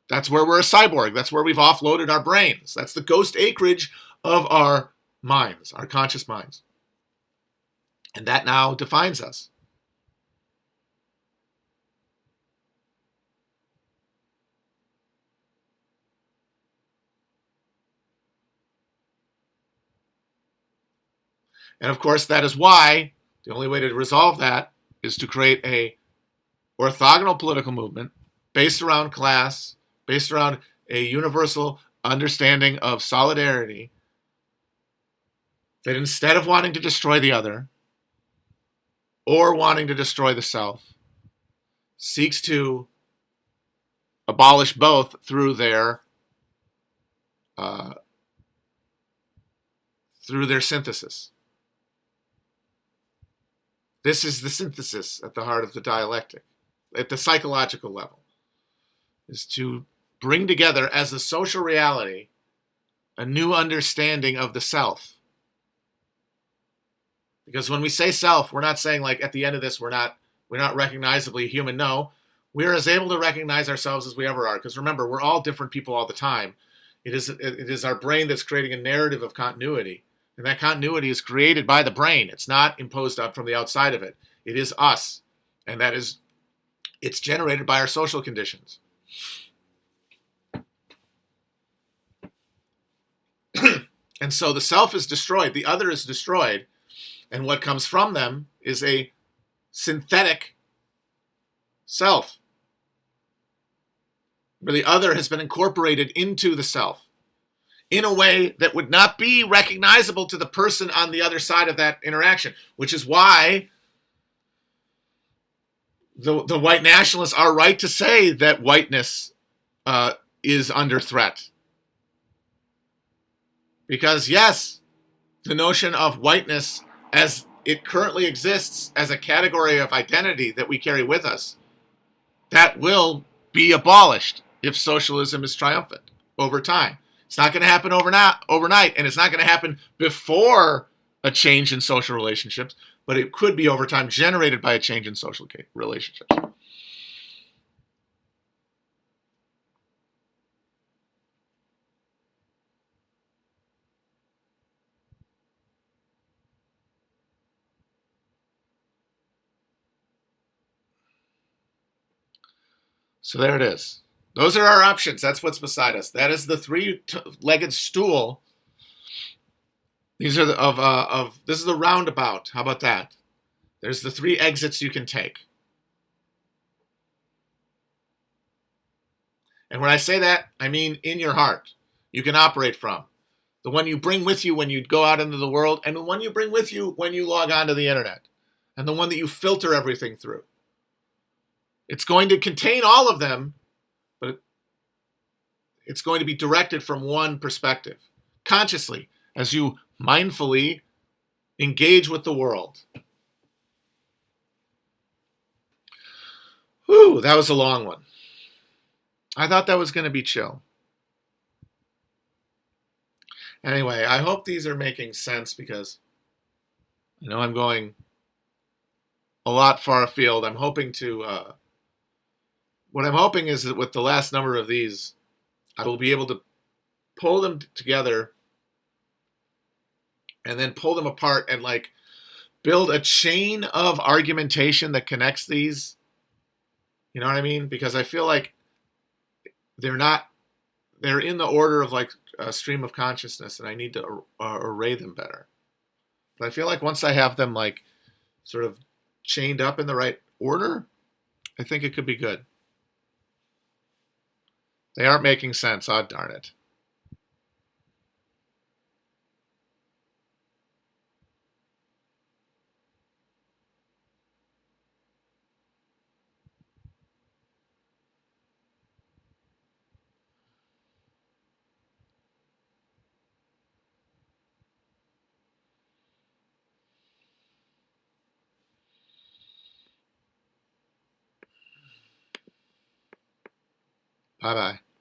that's where we're a cyborg. That's where we've offloaded our brains. That's the ghost acreage of our minds, our conscious minds. And that now defines us. And of course, that is why the only way to resolve that is to create a orthogonal political movement based around class, based around a universal understanding of solidarity, that instead of wanting to destroy the other or wanting to destroy the self, seeks to abolish both through their synthesis. This is the synthesis at the heart of the dialectic, at the psychological level, is to bring together as a social reality a new understanding of the self. Because when we say self, we're not saying like at the end of this we're not recognizably human. No, we're as able to recognize ourselves as we ever are. Because remember, we're all different people all the time. It is our brain that's creating a narrative of continuity. And that continuity is created by the brain. It's not imposed up from the outside of it. It is us. And it's generated by our social conditions. And so the self is destroyed. The other is destroyed. And what comes from them is a synthetic self, where the other has been incorporated into the self in a way that would not be recognizable to the person on the other side of that interaction, which is why the white nationalists are right to say that whiteness is under threat. Because yes, the notion of whiteness as it currently exists as a category of identity that we carry with us, that will be abolished if socialism is triumphant over time. It's not going to happen overnight, and it's not going to happen before a change in social relationships, but it could be over time generated by a change in social relationships. So there it is. Those are our options. That's what's beside us. That is the three-legged stool. These are this is the roundabout. How about that? There's the three exits you can take. And when I say that, I mean in your heart. You can operate from. The one you bring with you when you go out into the world, and the one you bring with you when you log on to the internet. And the one that you filter everything through. It's going to contain all of them, but it's going to be directed from one perspective, consciously, as you mindfully engage with the world. Whew, that was a long one. I thought that was going to be chill. Anyway, I hope these are making sense, because I know I'm going a lot far afield. I'm hoping to... what I'm hoping is that with the last number of these, I will be able to pull them together and then pull them apart and like build a chain of argumentation that connects these. You know what I mean? Because I feel like they're in the order of like a stream of consciousness, and I need to array them better. But I feel like once I have them like sort of chained up in the right order, I think it could be good. They aren't making sense. Oh, darn it. Bye-bye.